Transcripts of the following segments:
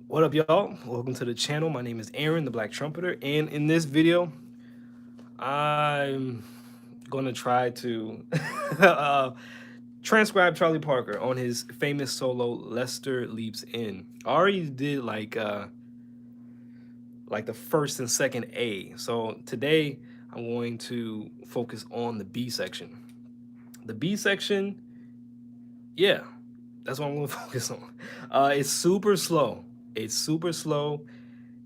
What up, y'all? Welcome to the channel. My name is Aaron, the Black Trumpeter, and in this video, I'm gonna try to uh, transcribe Charlie Parker on his famous solo "Lester Leaps In." I already did like the first and second A, so today I'm going to focus on the B section. The B section, yeah, that's what I'm gonna focus on. It's super slow. It's super slow,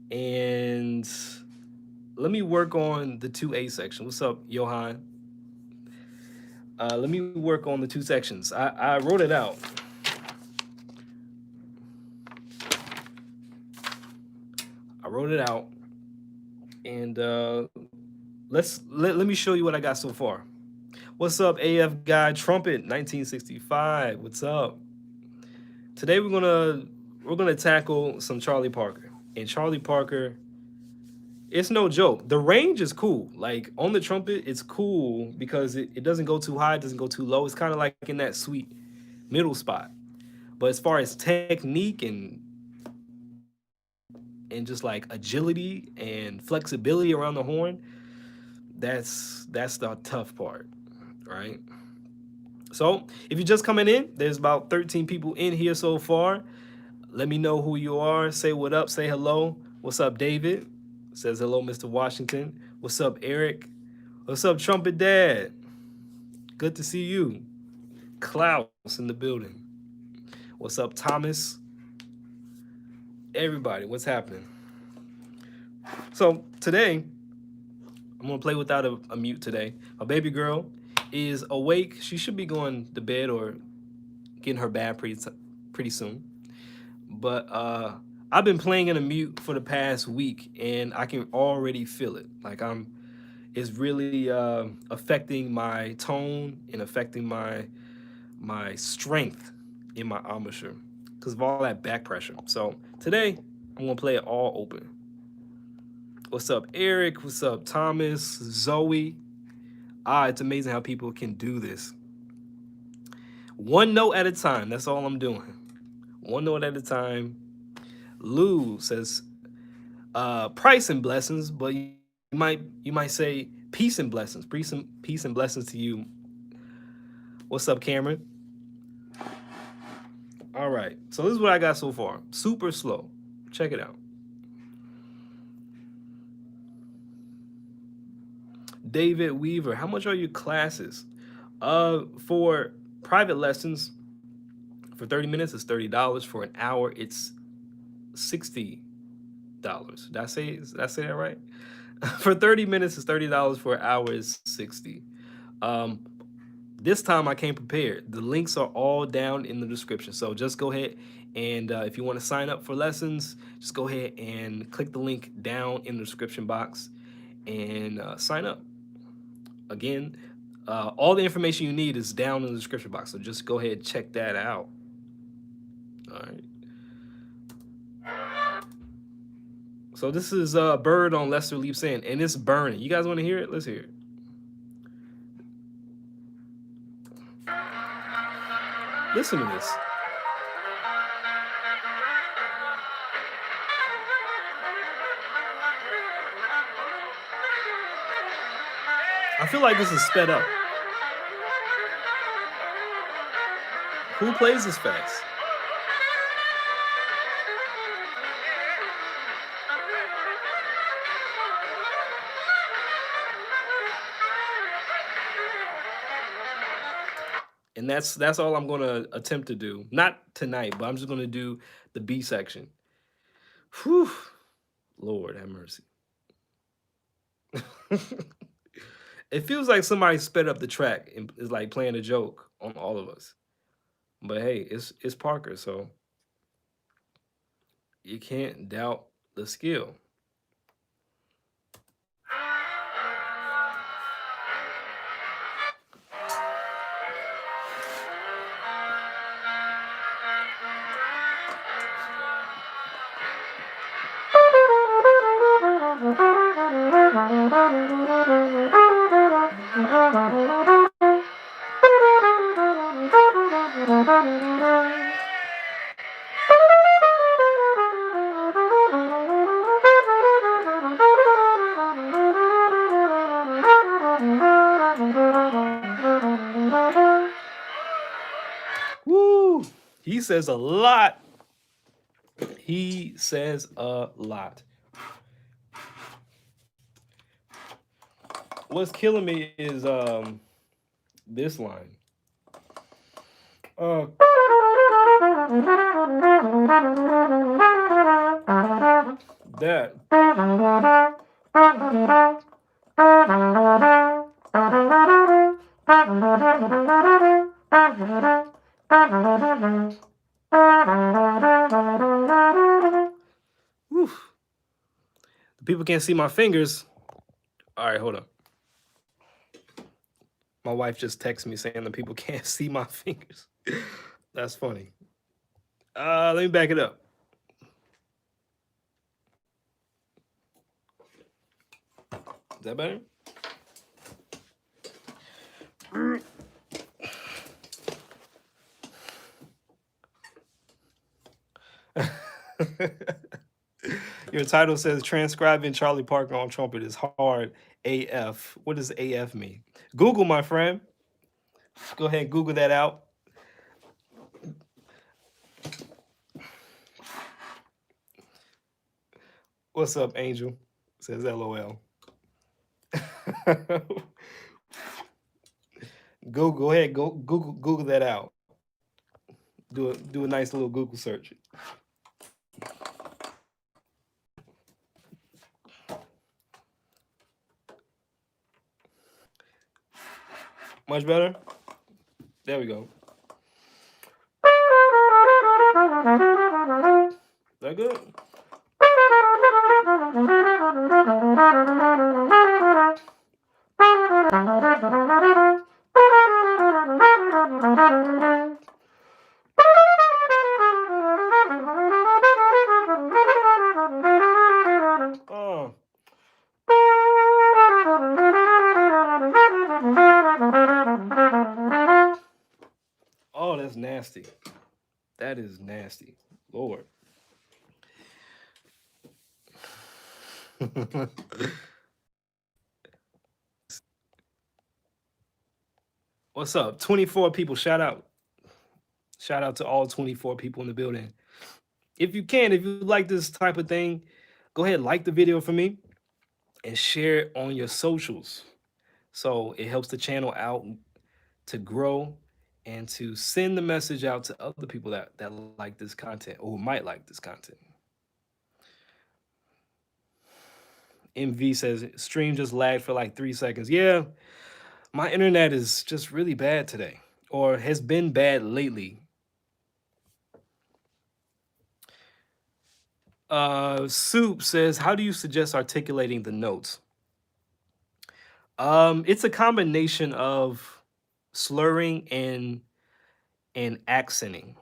and let me work on the 2A section. What's up, Johan? Let me work on the two sections. I wrote it out. I wrote it out, and let me show you what I got so far. What's up, AF guy? Trumpet 1965. What's up? Today we're gonna tackle some Charlie Parker, and Charlie Parker. It's no joke. The range is cool. Like on the trumpet, it's cool because it doesn't go too high, it doesn't go too low. It's kind of like in that sweet middle spot. But as far as technique and just like agility and flexibility around the horn, that's the tough part, right? So if you're just coming in, there's about 13 people in here so far. Let me know who you are. Say what up. Say hello. What's up, David? Says hello, Mr. Washington. What's up, Eric? What's up, Trumpet Dad? Good to see you. Klaus in the building. What's up, Thomas? Everybody, what's happening? So today, I'm gonna play without a mute today. My baby girl is awake. She should be going to bed or getting her bath pretty soon. But I've been playing in a mute for the past week, and I can already feel it. Like it's really affecting my tone and affecting my strength in my embouchure because of all that back pressure. So today I'm gonna play it all open. What's up, Eric? What's up, Thomas? Zoe? It's amazing how people can do this. One note at a time. That's all I'm doing. One note at a time. Lou says, price and blessings, but you might say peace and blessings. Peace and blessings to you. What's up, Cameron? All right. So this is what I got so far. Super slow. Check it out. David Weaver, how much are your classes? For private lessons, for 30 minutes, it's $30. For an hour, it's $60. Did I say that right? For 30 minutes, it's $30. For an hour, it's 60. Um, this time I came prepared. The links are all down in the description. So just go ahead and if you want to sign up for lessons, just go ahead and click the link down in the description box and sign up. Again, all the information you need is down in the description box. So just go ahead and check that out. All right. So this is Bird on Lester Leaps In, and it's burning. You guys want to hear it? Let's hear it. Listen to this. I feel like this is sped up. Who plays this fast? And that's all I'm going to attempt to do. Not tonight, but I'm just going to do the B section. Whew. Lord have mercy. It feels like somebody sped up the track and is like playing a joke on all of us. But hey, it's Parker, so you can't doubt the skill. He says a lot. He says a lot. What's killing me is this line. That. Whew. The people can't see my fingers. All right, hold up. My wife just texted me saying the people can't see my fingers. That's funny. Let me back it up. Is that better? Your title says transcribing Charlie Parker on trumpet is hard AF. What does AF mean? Google, my friend. Go ahead and Google that out. What's up, Angel? Says LOL. Go ahead, go Google that out. Do a nice little Google search. Much better? There we go. Is that good? Oh, that's nasty. That is nasty. Lord. What's up? 24 people. Shout out. Shout out to all 24 people in the building. If you can, if you like this type of thing, go ahead, like the video for me and share it on your socials. So it helps the channel out to grow and to send the message out to other people that like this content or who might like this content. MV says stream just lagged for like 3 seconds. Yeah, my internet is just really bad today, or has been bad lately. Soup says, how do you suggest articulating the notes? It's a combination of slurring and accenting.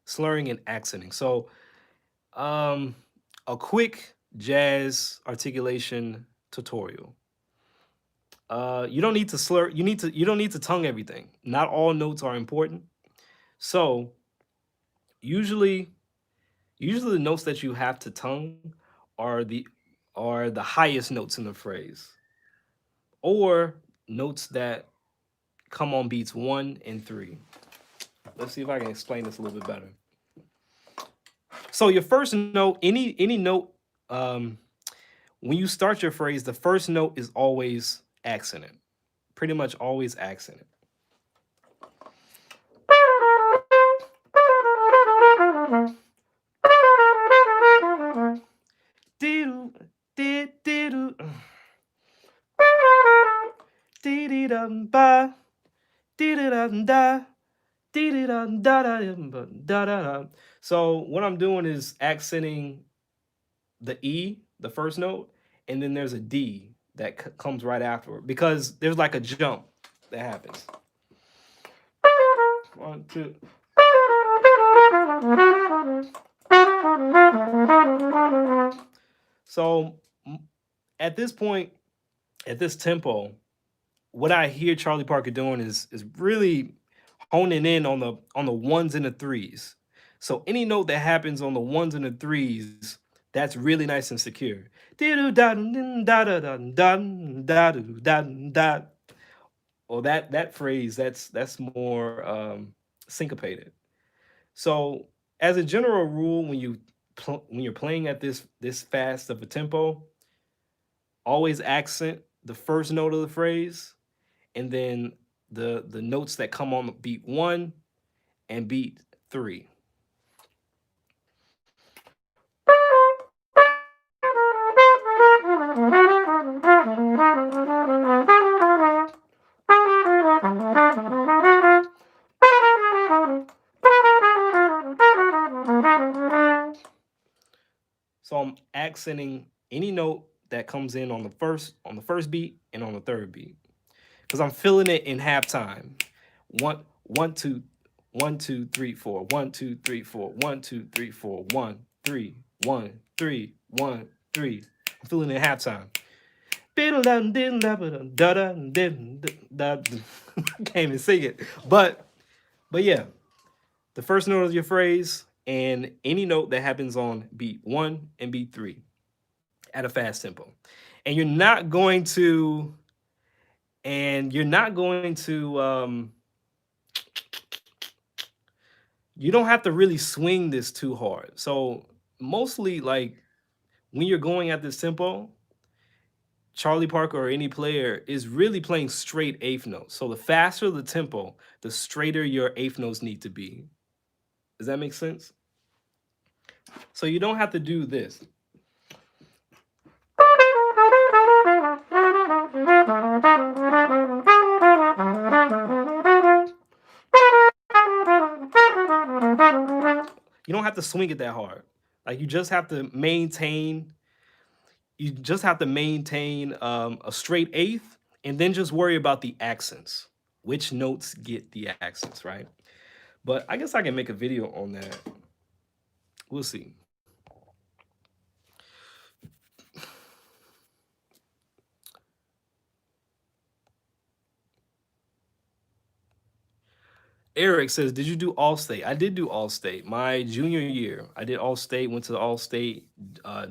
Slurring and accenting. So a quick jazz articulation tutorial. You don't need to slur, you don't need to tongue everything. Not all notes are important. So usually the notes that you have to tongue are the highest notes in the phrase, or notes that come on beats 1 and 3. Let's see if I can explain this a little bit better. So your first note, any note, when you start your phrase, the first note is always accented, pretty much always accented. So what I'm doing is accenting the E, the first note, and then there's a D that comes right afterward, because there's like a jump that happens. 1, 2. So at this point, at this tempo, what I hear Charlie Parker doing is really honing in on the 1s and the 3s. So any note that happens on the 1s and the 3s, that's really nice and secure. Or that phrase, that's more syncopated. So as a general rule, when you're playing at this fast of a tempo, always accent the first note of the phrase, and then the notes that come on beat 1 and beat 3. So I'm accenting any note that comes in on the first beat and on the third beat, because I'm feeling it in halftime. One, one, two, 1, 2, 3, 4. 1, 2, 3, 4. 1, 2, 3, 4. 1, 3, 1, 3, 1, 3. I'm feeling it in halftime. I can't even sing it, but yeah, the first note of your phrase and any note that happens on beat 1 and beat 3 at a fast tempo. And you're not going to you don't have to really swing this too hard. So mostly, like, when you're going at this tempo, Charlie Parker or any player is really playing straight eighth notes. So the faster the tempo, the straighter your eighth notes need to be. Does that make sense? So you don't have to do this. You don't have to swing it that hard. Like, you just have to maintain a straight eighth, and then just worry about the accents. Which notes get the accents, right? But I guess I can make a video on that. We'll see. Eric says, "Did you do All-State?" I did do All-State. My junior year, I did All-State. Went to the All-State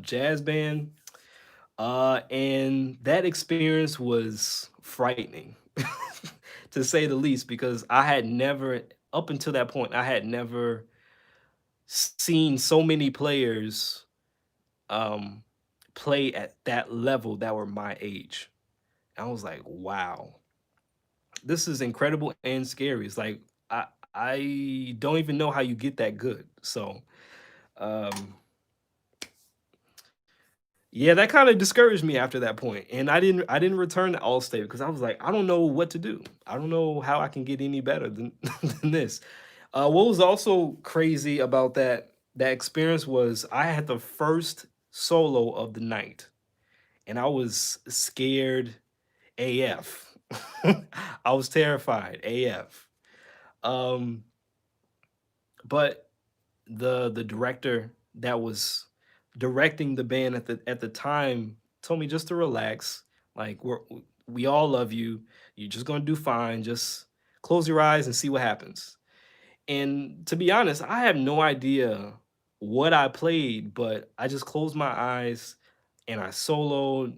jazz band, and that experience was frightening, to say the least, because I had never, up until that point, I had never seen so many players um, play at that level that were my age. I was like, wow, this is incredible and scary. It's like I don't even know how you get that good. So um, yeah, that kind of discouraged me after that point, and I didn't return to All-State because I was like, I don't know what to do. I don't know how I can get any better than than this. What was also crazy about that experience was I had the first solo of the night, and I was scared AF. I was terrified AF. Um, but the director that was directing the band at the time told me just to relax. Like, we all love you. You're just gonna do fine. Just close your eyes and see what happens. And to be honest, I have no idea what I played, but I just closed my eyes and I soloed.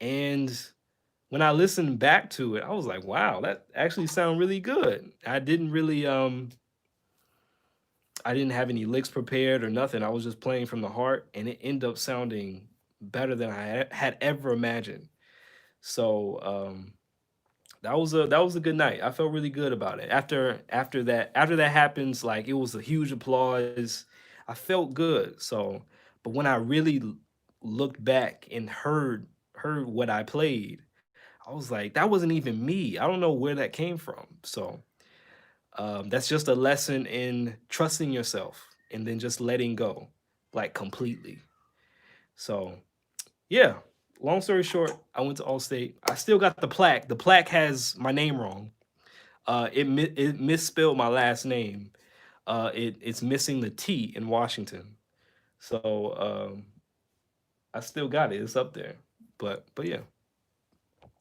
And when I listened back to it, I was like, wow, that actually sounded really good. I didn't have any licks prepared or nothing. I was just playing from the heart, and it ended up sounding better than I had ever imagined. So that was a good night. I felt really good about it. After that happens, like, it was a huge applause. I felt good. So, but when I really looked back and heard what I played, I was like, that wasn't even me. I don't know where that came from. So that's just a lesson in trusting yourself and then just letting go, like, completely. So yeah, long story short, I went to Allstate. I still got the plaque. The plaque has my name wrong. It misspelled my last name. It's missing the T in Washington. So I still got it. It's up there. But yeah.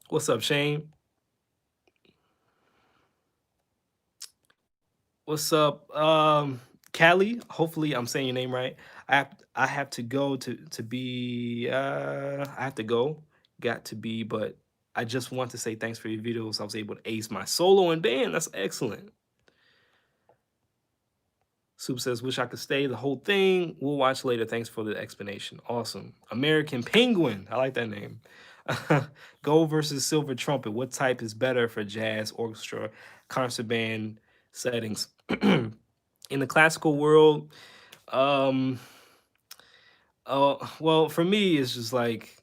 What's up, Shane? What's up, Callie? Hopefully, I'm saying your name right. I have to go to be. I have to go. Got to be, but I just want to say thanks for your videos. I was able to ace my solo and band. That's excellent. Soup says, wish I could stay the whole thing. We'll watch later. Thanks for the explanation. Awesome. American Penguin. I like that name. Gold versus silver trumpet. What type is better for jazz, orchestra, concert band settings? In the classical world, um, well, for me, it's just like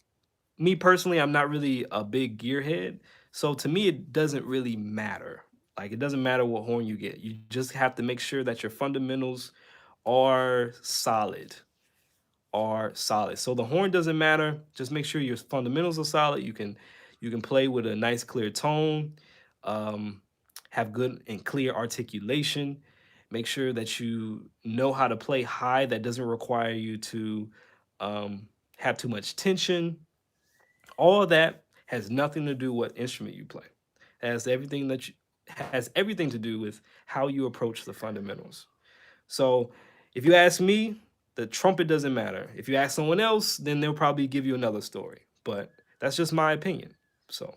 me personally, I'm not really a big gearhead. So to me, it doesn't really matter. Like, it doesn't matter what horn you get. You just have to make sure that your fundamentals are solid. Are solid. So the horn doesn't matter. Just make sure your fundamentals are solid. You can play with a nice clear tone, um, have good and clear articulation. Make sure that you know how to play high. That doesn't require you to have too much tension. All of that has nothing to do what instrument you play. It has everything to do with how you approach the fundamentals. So if you ask me, the trumpet doesn't matter. If you ask someone else, then they'll probably give you another story. But that's just my opinion. So,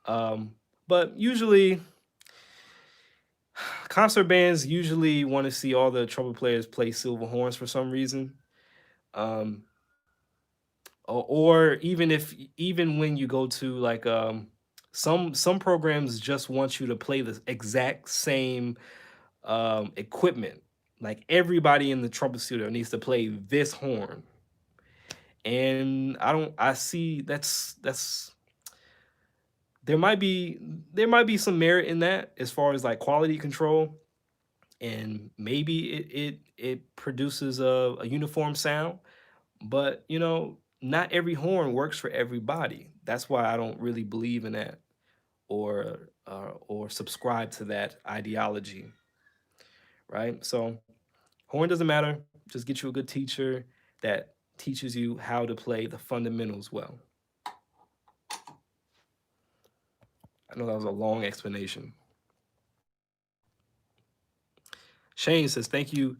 um, but usually concert bands usually want to see all the trumpet players play silver horns for some reason. Um, or even when you go to like some programs just want you to play the exact same equipment. Like everybody in the trumpet studio needs to play this horn. And I see that's there might be some merit in that as far as like quality control, and maybe it produces a uniform sound. But not every horn works for everybody. That's why I don't really believe in that, or subscribe to that ideology, right? So horn doesn't matter. Just get you a good teacher that teaches you how to play the fundamentals well. I know that was a long explanation. Shane says, thank you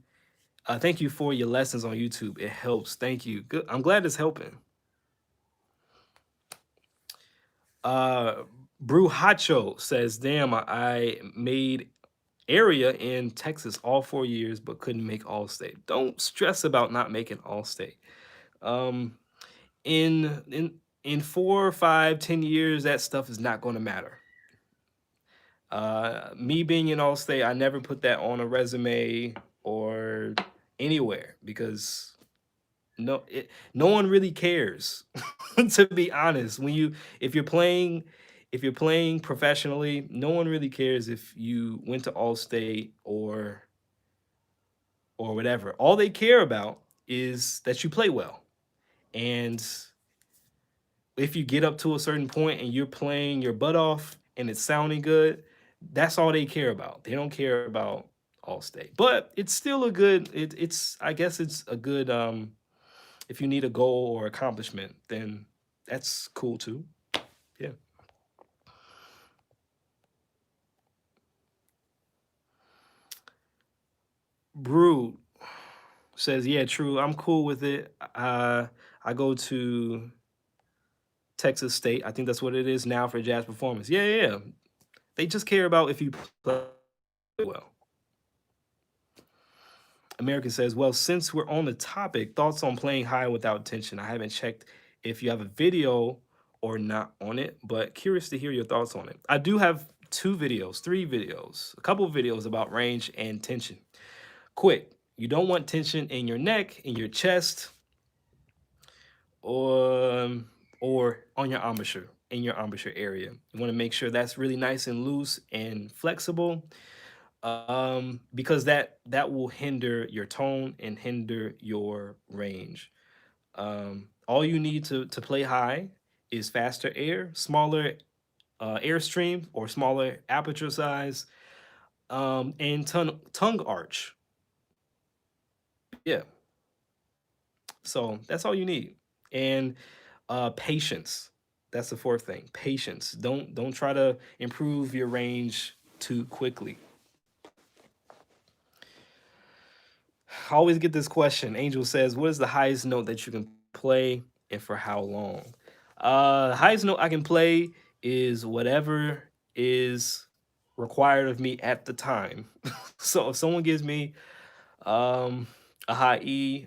for your lessons on YouTube. It helps. Thank you. Good. I'm glad it's helping. Uh, Brew Hacho says, damn, I made area in Texas all 4 years, but couldn't make All State. Don't stress about not making All State. Um, in 4, 5, 10 years, that stuff is not going to matter. Me being in All State, I never put that on a resume or anywhere because no one really cares. To be honest, if you're playing professionally, no one really cares if you went to All State or whatever. All they care about is that you play well. And if you get up to a certain point and you're playing your butt off and it's sounding good, that's all they care about. They don't care about All State. But it's still a good it's I guess it's a good if you need a goal or accomplishment, then that's cool too. Yeah. Brew says, yeah, true. I'm cool with it. I go to Texas State. I think that's what it is now for jazz performance. Yeah, yeah, yeah. They just care about if you play well. American says, well, since we're on the topic, thoughts on playing high without tension. I haven't checked if you have a video or not on it, but curious to hear your thoughts on it. I do have 2 videos, 3 videos, a couple of videos about range and tension. Quick, you don't want tension in your neck, in your chest, or on your embouchure, in your embouchure area. You want to make sure that's really nice and loose and flexible, because that will hinder your tone and hinder your range. All you need to play high is faster air, smaller airstream or smaller aperture size, and tongue arch. Yeah, so that's all you need. And patience. That's the 4th thing. Patience. Don't try to improve your range too quickly. I always get this question. Angel says, what is the highest note that you can play and for how long? Highest note I can play is whatever is required of me at the time. So if someone gives me Um, a high E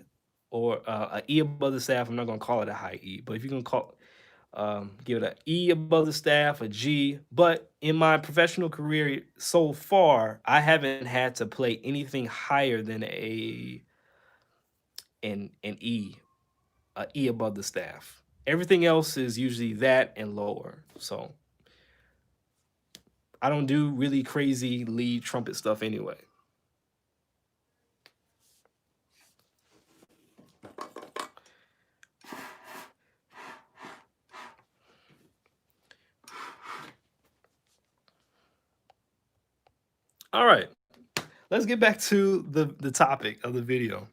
or a E above the staff. I'm not gonna call it a high E, but if you can call give it an E above the staff, a G. But in my professional career so far, I haven't had to play anything higher than an E, a E above the staff. Everything else is usually that and lower. So I don't do really crazy lead trumpet stuff anyway. All right, let's get back to the topic of the video.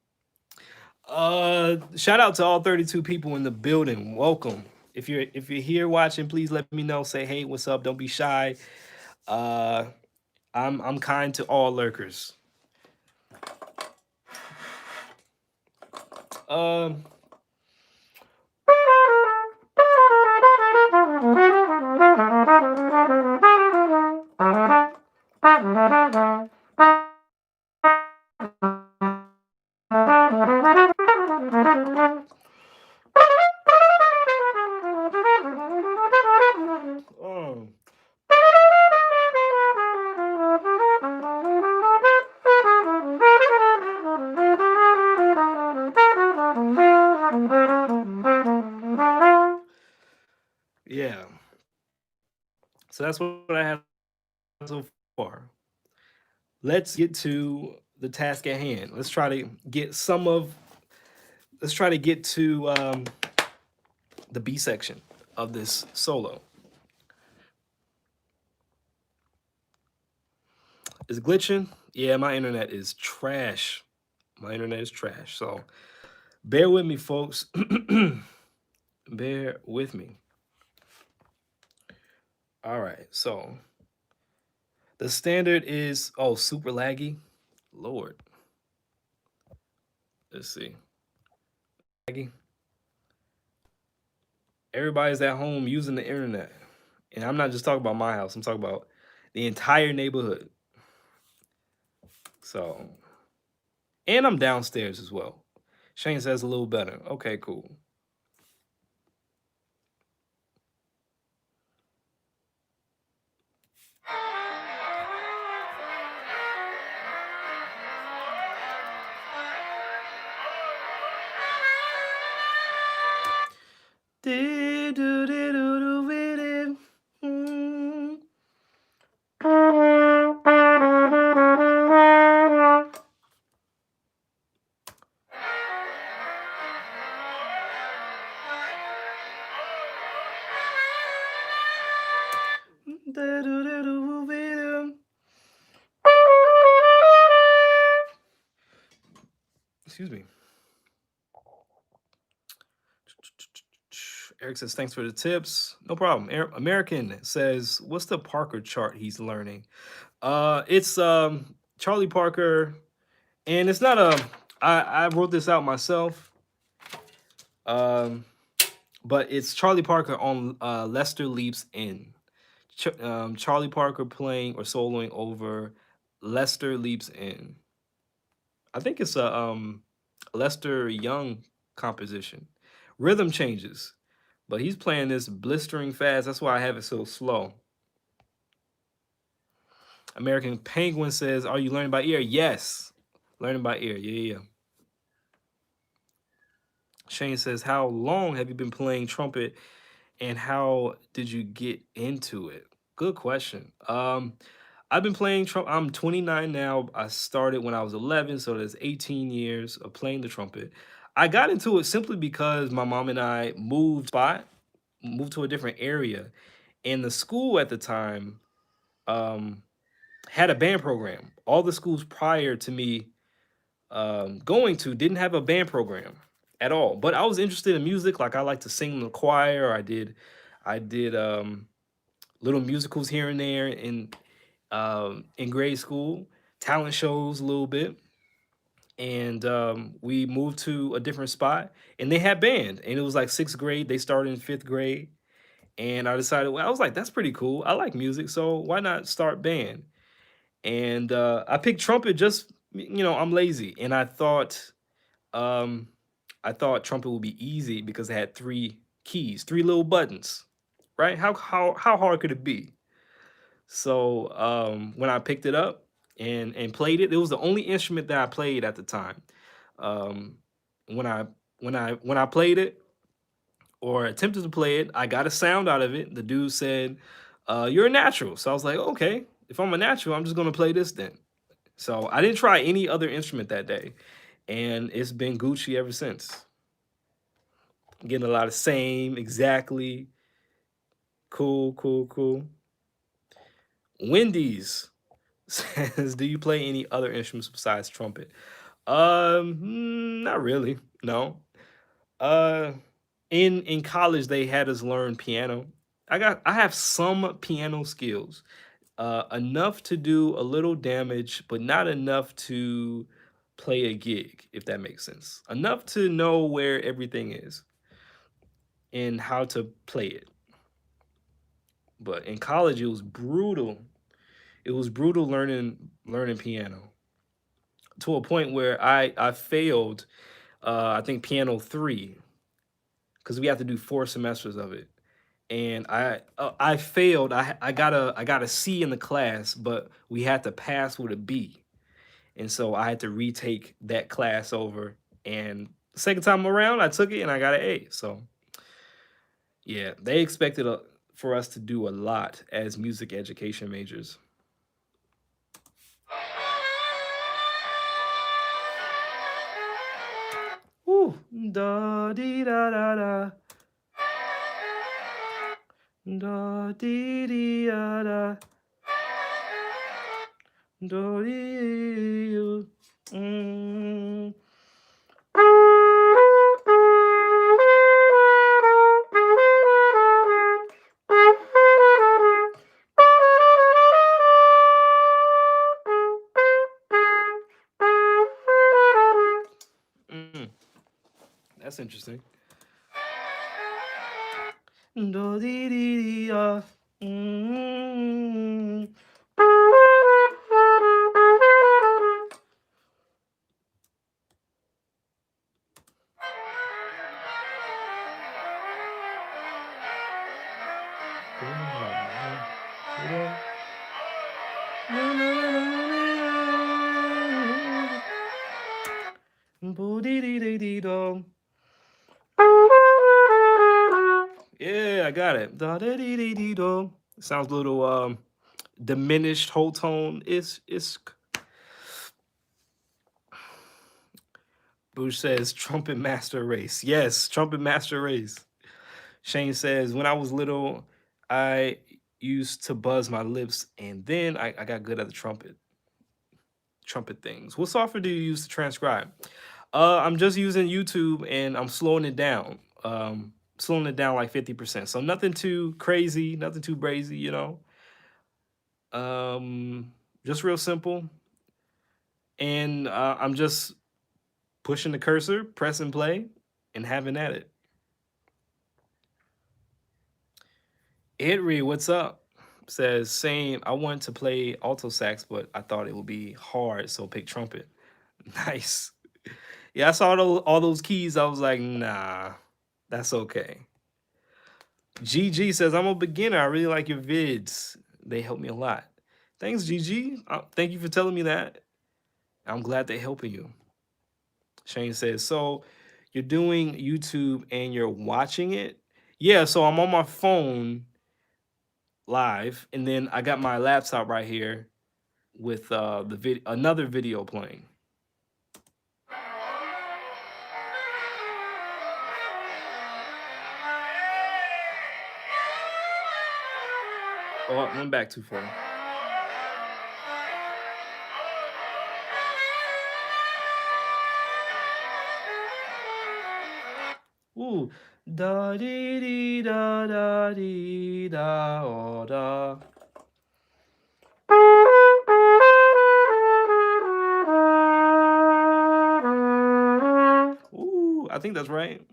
Shout out to all 32 people in the building. Welcome. If you're here watching, please let me know. Say hey, what's up? Don't be shy. Uh, I'm kind to all lurkers. Um. um, yeah. So that's what I have so far. Let's get to the task at hand. Let's try to get to the B section of this solo. Is it glitching? Yeah, my internet is trash. My internet is trash. So bear with me, folks. Bear with me. All right. So the standard is super laggy. Lord. Let's see. Laggy. Everybody's at home using the internet. And I'm not just talking about my house, I'm talking about the entire neighborhood. So, and I'm downstairs as well. Shane says a little better. Okay, cool. Excuse me. Eric says, thanks for the tips. No problem. American says, what's the Parker chart he's learning? It's Charlie Parker, and it's not I wrote this out myself. But it's Charlie Parker on Lester Leaps In. Charlie Parker playing or soloing over Lester Leaps In. I think it's a Lester Young composition. Rhythm changes, but he's playing this blistering fast. That's why I have it so slow. American Penguin says, "Are you learning by ear?" Yes, learning by ear. Yeah. Shane says, "How long have you been playing trumpet, and how did you get into it?" Good question. I've been playing trumpet. I'm 29 now. I started when I was 11, so there's 18 years of playing the trumpet. I got into it simply because my mom and I moved to a different area, and the school at the time um, had a band program. All the schools prior to me going to didn't have a band program at all. But I was interested in music. Like I like to sing in the choir. I did little musicals here and there in grade school, talent shows a little bit, and we moved to a different spot, and they had band, and it was like sixth grade. They started in fifth grade, and I decided, well, I was like, that's pretty cool. I like music, so why not start band? And I picked trumpet just I'm lazy, and um, I thought trumpet would be easy because it had three keys, three little buttons, right? How hard could it be? So when I picked it up and played it, it was the only instrument that I played at the time. Um, when I when I played it or attempted to play it, I got a sound out of it. The dude said, "You're a natural." So I was like, "Okay, if I'm a natural, I'm just gonna play this then." So I didn't try any other instrument that day, and it's been Gucci ever since. Getting a lot of same, exactly, cool, cool, cool. Wendy's says, "Do you play any other instruments besides trumpet?" Not really. No. Uh, in college they had us learn piano. I have some piano skills, enough to do a little damage, but not enough to play a gig, if that makes sense. Enough to know where everything is and how to play it. But in college, it was brutal. It was brutal learning piano to a point where I failed. I think piano three because we have to do 4 semesters of it, and I failed. I got a C in the class, but we had to pass with a B, and so I had to retake that class over. And the second time around, I took it and I got an A. So yeah, they expected for us to do a lot as music education majors. Ooh, da dee da da da, da dee dee da da, do dee. Mm. Mm, that's interesting. Do dee dee dee mm. Yeah, I got it. Da da dee dee dee do. Sounds a little diminished whole tone. It's Boosh says trumpet master race. Yes, trumpet master race. Shane says, when I was little, I used to buzz my lips and then I got good at the trumpet things. What software do you use to transcribe? I'm just using YouTube and I'm slowing it down. Slowing it down like 50%. So nothing too crazy, nothing too brazy, just real simple. And I'm just pushing the cursor, pressing play, and having at it. Henry, what's up? Says same. I wanted to play alto sax, but I thought it would be hard, so pick trumpet. Nice. Yeah, I saw all those keys. I was like, nah, that's okay. GG says I'm a beginner. I really like your vids. They help me a lot. Thanks, GG. Thank you for telling me that. I'm glad they're helping you. Shane says, so you're doing YouTube and you're watching it? Yeah, so I'm on my phone live, and then I got my laptop right here with another video playing. Oh, I went back too far. Ooh, da dee dee da da dee da oh da. Ooh, I think that's right.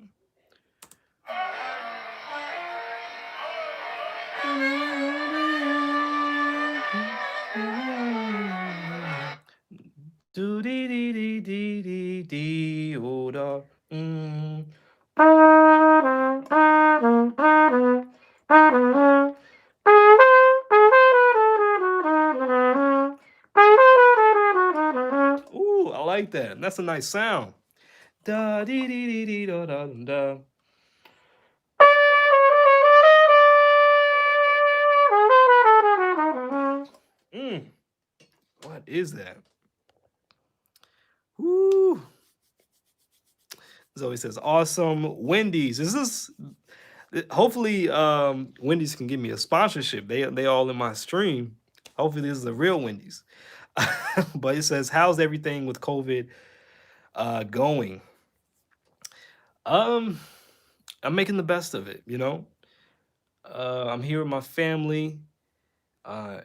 dee oh da. Mm. Ooh, I like that. That's a nice sound. Da dee dee dee dee da da da. Mm, what is that? Woo. Zoe says, awesome. Wendy's. Is this hopefully Wendy's can give me a sponsorship. They all in my stream. Hopefully this is a real Wendy's. But it says, how's everything with COVID going? Um, I'm making the best of it, you know. I'm here with my family. Uh,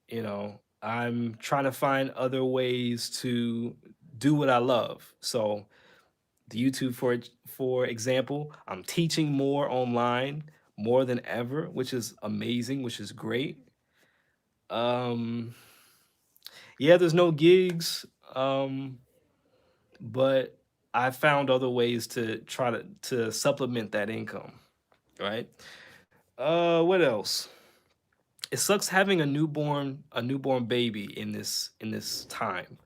you know, I'm trying to find other ways to do what I love. So the YouTube, for example, I'm teaching more online more than ever, which is amazing, which is great. Um, yeah, there's no gigs, but I found other ways to try to supplement that income, right? What else? It sucks having a newborn baby in this time,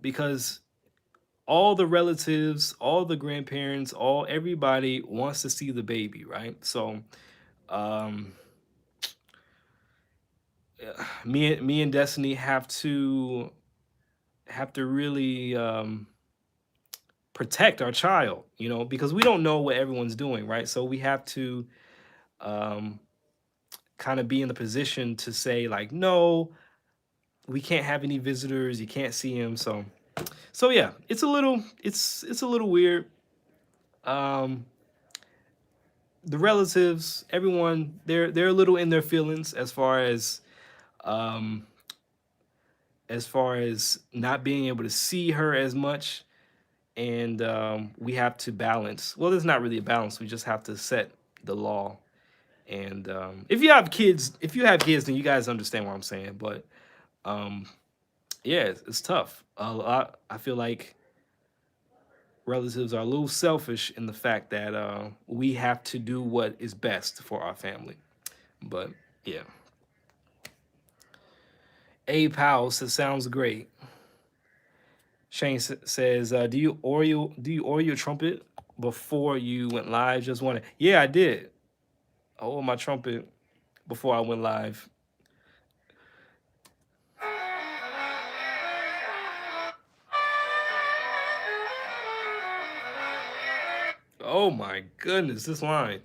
because all the relatives, all the grandparents, all everybody wants to see the baby, right? So, um, me and Destiny have to really protect our child, because we don't know what everyone's doing, right? So we have to um, kind of be in the position to say like, no, we can't have any visitors. You can't see him. So yeah, it's a little weird. Um, the relatives, everyone, they're a little in their feelings um as far as not being able to see her as much, and we have to balance. Well, there's not really a balance. We just have to set the law. And if you have kids, then you guys understand what I'm saying. But um, yeah, it's tough. A lot. I feel like relatives are a little selfish in the fact that we have to do what is best for our family. But yeah, A Powell says sounds great. Shane says, do you oil your trumpet before you went live? Just wanted, yeah, I did. I oiled my trumpet before I went live. Oh my goodness, this line.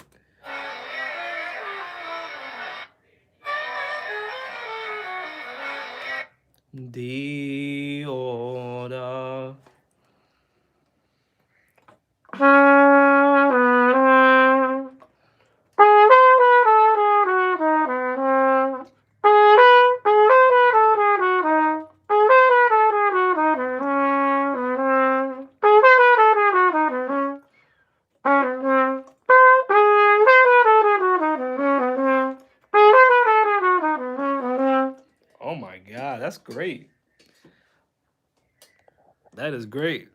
The order. Oh my God, that's great. That is great.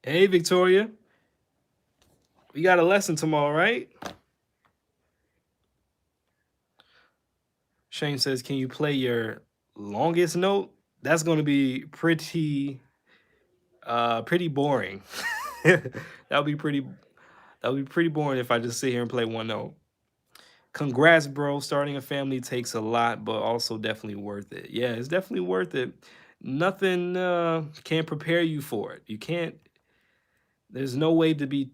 Hey, Victoria, we got a lesson tomorrow, right? Shane says, can you play your longest note? That's going to be pretty boring. That'll be pretty that'll be pretty boring if I just sit here and play one note. Congrats, bro. Starting a family takes a lot, but also definitely worth it. Yeah, it's definitely worth it. Nothing can prepare you for it. You can't, there's no way to be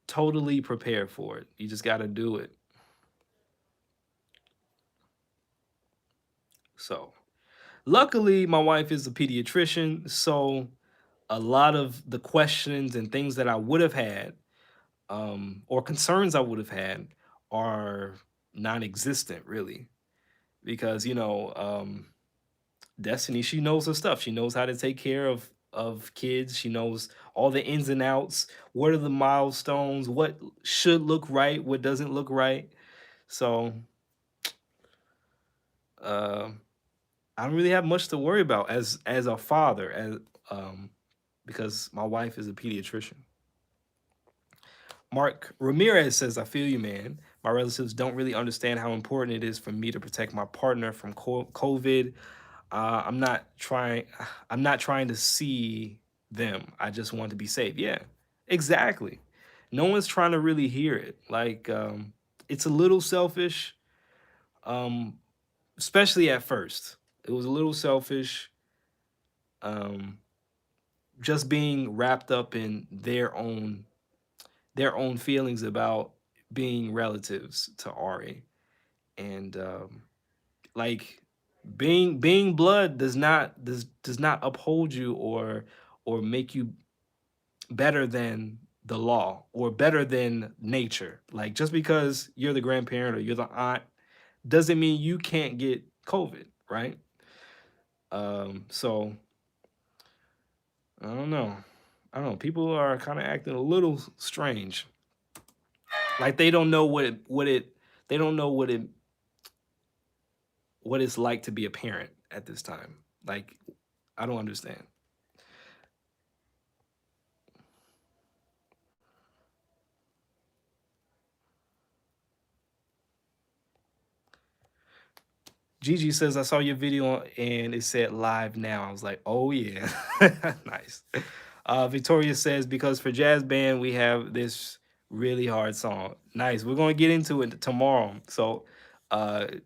totally prepared for it. You just got to do it. So, luckily, my wife is a pediatrician. So, a lot of the questions and things that I would have had, or concerns I would have had, are non existent, really. Because, Destiny, she knows her stuff. She knows how to take care of kids. She knows all the ins and outs. What are the milestones? What should look right? What doesn't look right? So, uh, I don't really have much to worry about as a father, as because my wife is a pediatrician. Mark Ramirez says, I feel you, man. My relatives don't really understand how important it is for me to protect my partner from COVID. I'm not trying. I'm not trying to see them. I just want to be safe. Yeah, exactly. No one's trying to really hear it. Like, it's a little selfish, um, especially at first. It was a little selfish, um, just being wrapped up in their own feelings about being relatives to Ari, and like being blood does not uphold you or make you better than the law or better than nature. Like just because you're the grandparent or you're the aunt doesn't mean you can't get COVID, right? So I don't know. I don't know. People are kind of acting a little strange. Like they don't know they don't know what it's like to be a parent at this time. Like I don't understand. Gigi says, I saw your video and it said live now. I was like, oh yeah. Nice. Victoria says, because for jazz band, we have this really hard song. Nice. We're going to get into it tomorrow. So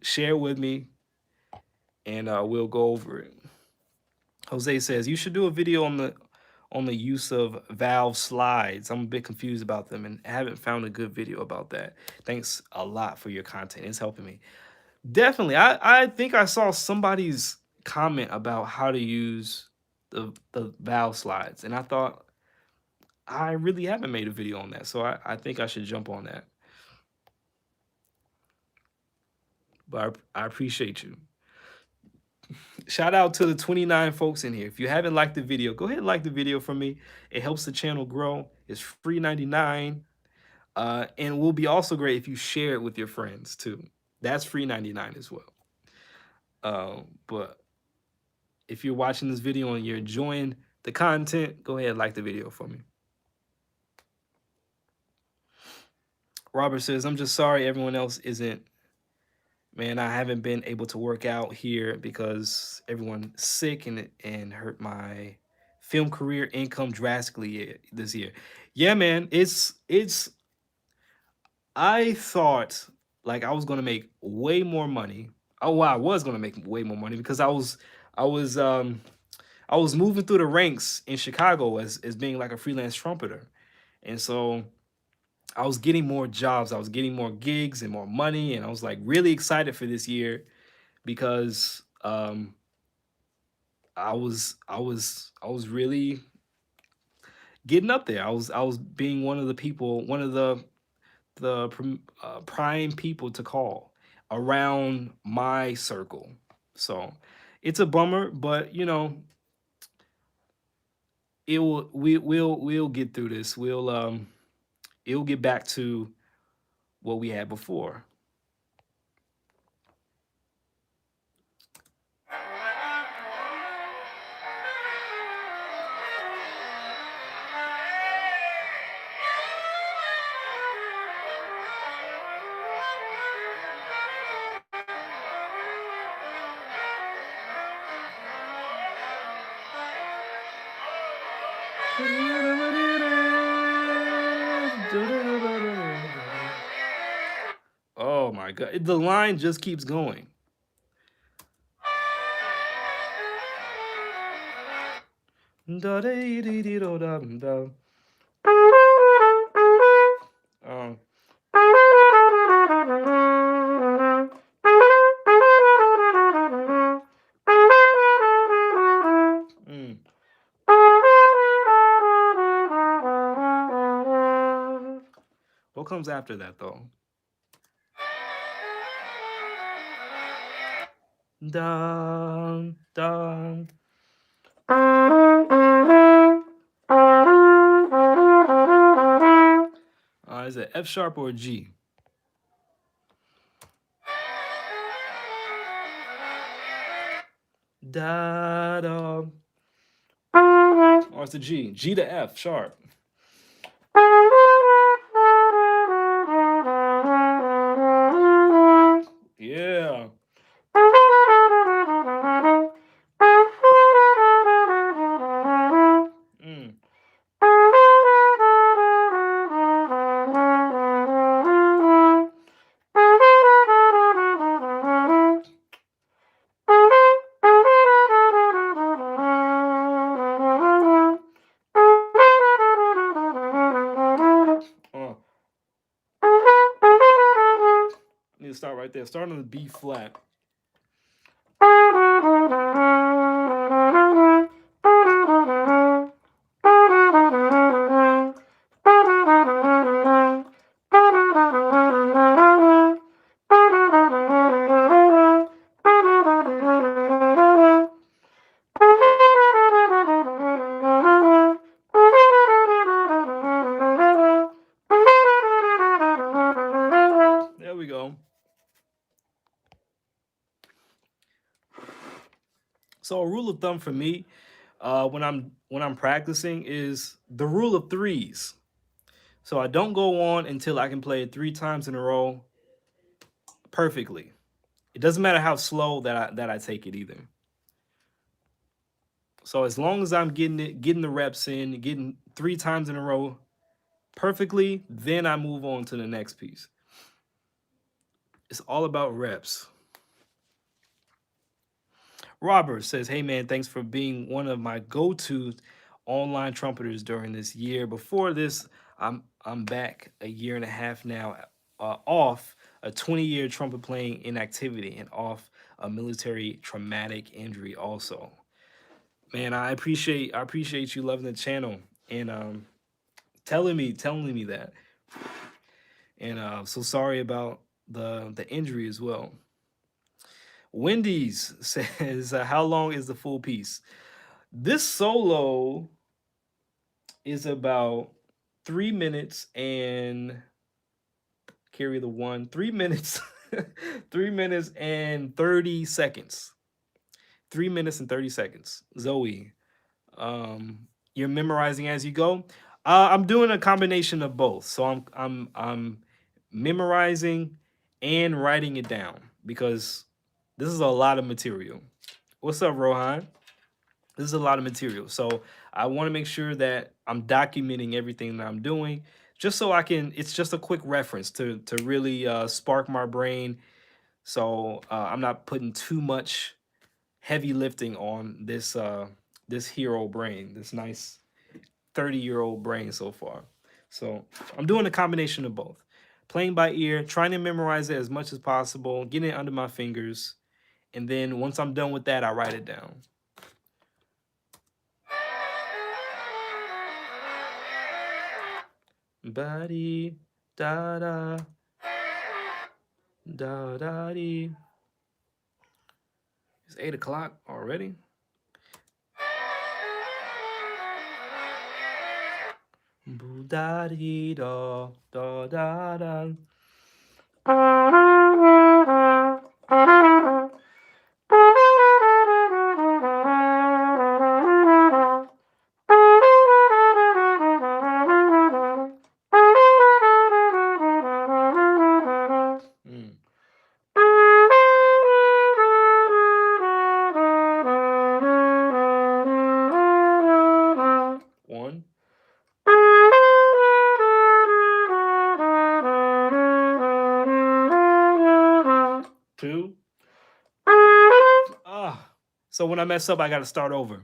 share with me and we'll go over it. Jose says, you should do a video on the use of valve slides. I'm a bit confused about them and haven't found a good video about that. Thanks a lot for your content. It's helping me. Definitely. I think I saw somebody's comment about how to use the valve slides, and I thought I really haven't made a video on that, so I think I should jump on that. But I appreciate you. Shout out to the 29 folks in here. If you haven't liked the video, go ahead and like the video for me. It helps the channel grow. It's free 99. And will be also great if you share it with your friends too. That's free 99 as well. But if you're watching this video and you're enjoying the content, go ahead and like the video for me. Robert says, I'm just sorry everyone else isn't. Man, I haven't been able to work out here because everyone's sick and hurt my film career income drastically this year. Yeah, man, it's I thought like I was gonna make way more money. Oh wow, I was gonna make way more money because I was I was moving through the ranks in Chicago as being like a freelance trumpeter. And so I was getting more jobs, I was getting more gigs and more money, and I was like really excited for this year because I was really getting up there. I was being one of the people, one of the prime people to call around my circle. So it's a bummer, but you know, we'll get through this. It'll get back to what we had before. Oh my god, the line just keeps going. Um, mm. What comes after that though? Dun, dun. Is it F sharp or G? da da. Or it's the G. G to F sharp. Yeah. Mm. Uh. Need to start right there. Start on the B flat. There we go. So a rule of thumb for me, when I'm practicing, is the rule of threes. So I don't go on until I can play it 3 times in a row perfectly. It doesn't matter how slow that I take it either. So as long as I'm getting the reps in, getting 3 times in a row perfectly, then I move on to the next piece. It's all about reps. Robert says, "Hey man, thanks for being one of my go-to online trumpeters during this year. Before this, I'm back a year and a half now, off a 20-year trumpet playing inactivity and off a military traumatic injury also. Man, I appreciate you loving the channel and telling me that. And so sorry about the injury as well." Wendy's says, "How long is the full piece?" This solo is about 3 minutes and carry the one, 3 minutes, 3 minutes and 30 seconds. 3 minutes and 30 seconds. Zoe, you're memorizing as you go. I'm doing a combination of both. So I'm memorizing and writing it down because this is a lot of material. What's up, Rohan? This is a lot of material. So I want to make sure that I'm documenting everything that I'm doing just so I can, it's just a quick reference to really spark my brain. So I'm not putting too much heavy lifting on this hero brain, this nice 30-year-old brain so far. So I'm doing a combination of both. Playing by ear, trying to memorize it as much as possible, getting it under my fingers. And then once I'm done with that, I write it down. Ba-dee, da-da, da-da-dee. It's 8 o'clock already. Boo-da-dee-da, da-da-da. One. Two. So when I mess up, I got to start over.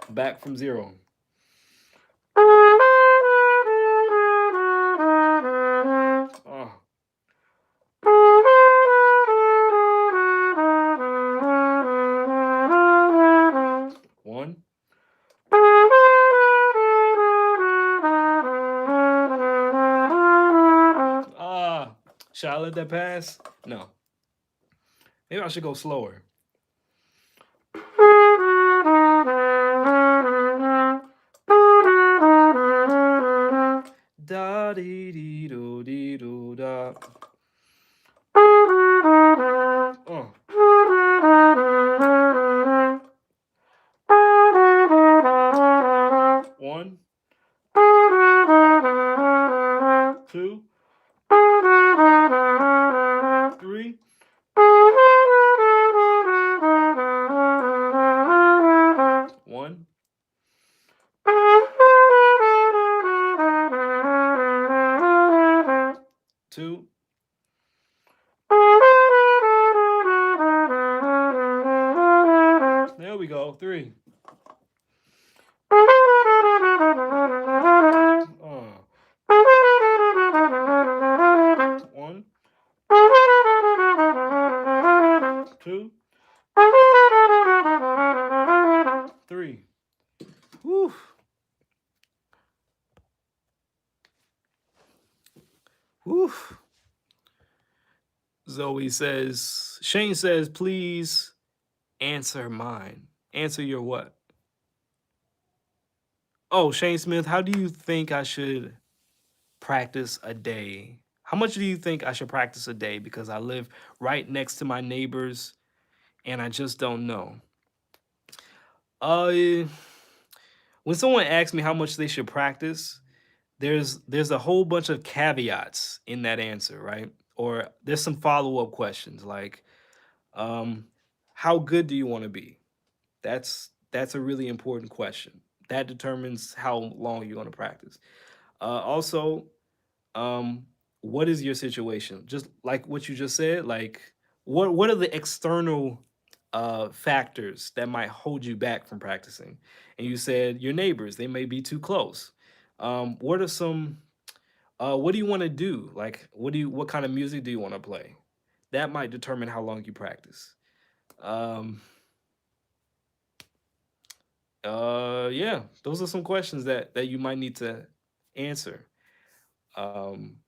Back from zero. One. Should I let that pass? No. Maybe I should go slower. Da dee dee do dee do da. 2. There we go. 3. Uh, 1, 2, 3. Whew. Whew. Zoe says, Shane says, please answer mine. Answer your what? Oh, Shane Smith, how do you think I should practice a day? How much do you think I should practice a day? Because I live right next to my neighbors and I just don't know. Uh, when someone asks me how much they should practice, there's a whole bunch of caveats in that answer, right? Or there's some follow-up questions like, um, how good do you want to be? That's a really important question. That determines how long you're going to practice. Also, um, what is your situation? Just like what you just said, like what are the external factors that might hold you back from practicing? And you said your neighbors, they may be too close. What are some what do you want to do? Like what kind of music do you want to play? That might determine how long you practice. Um, yeah, those are some questions that you might need to answer. Um,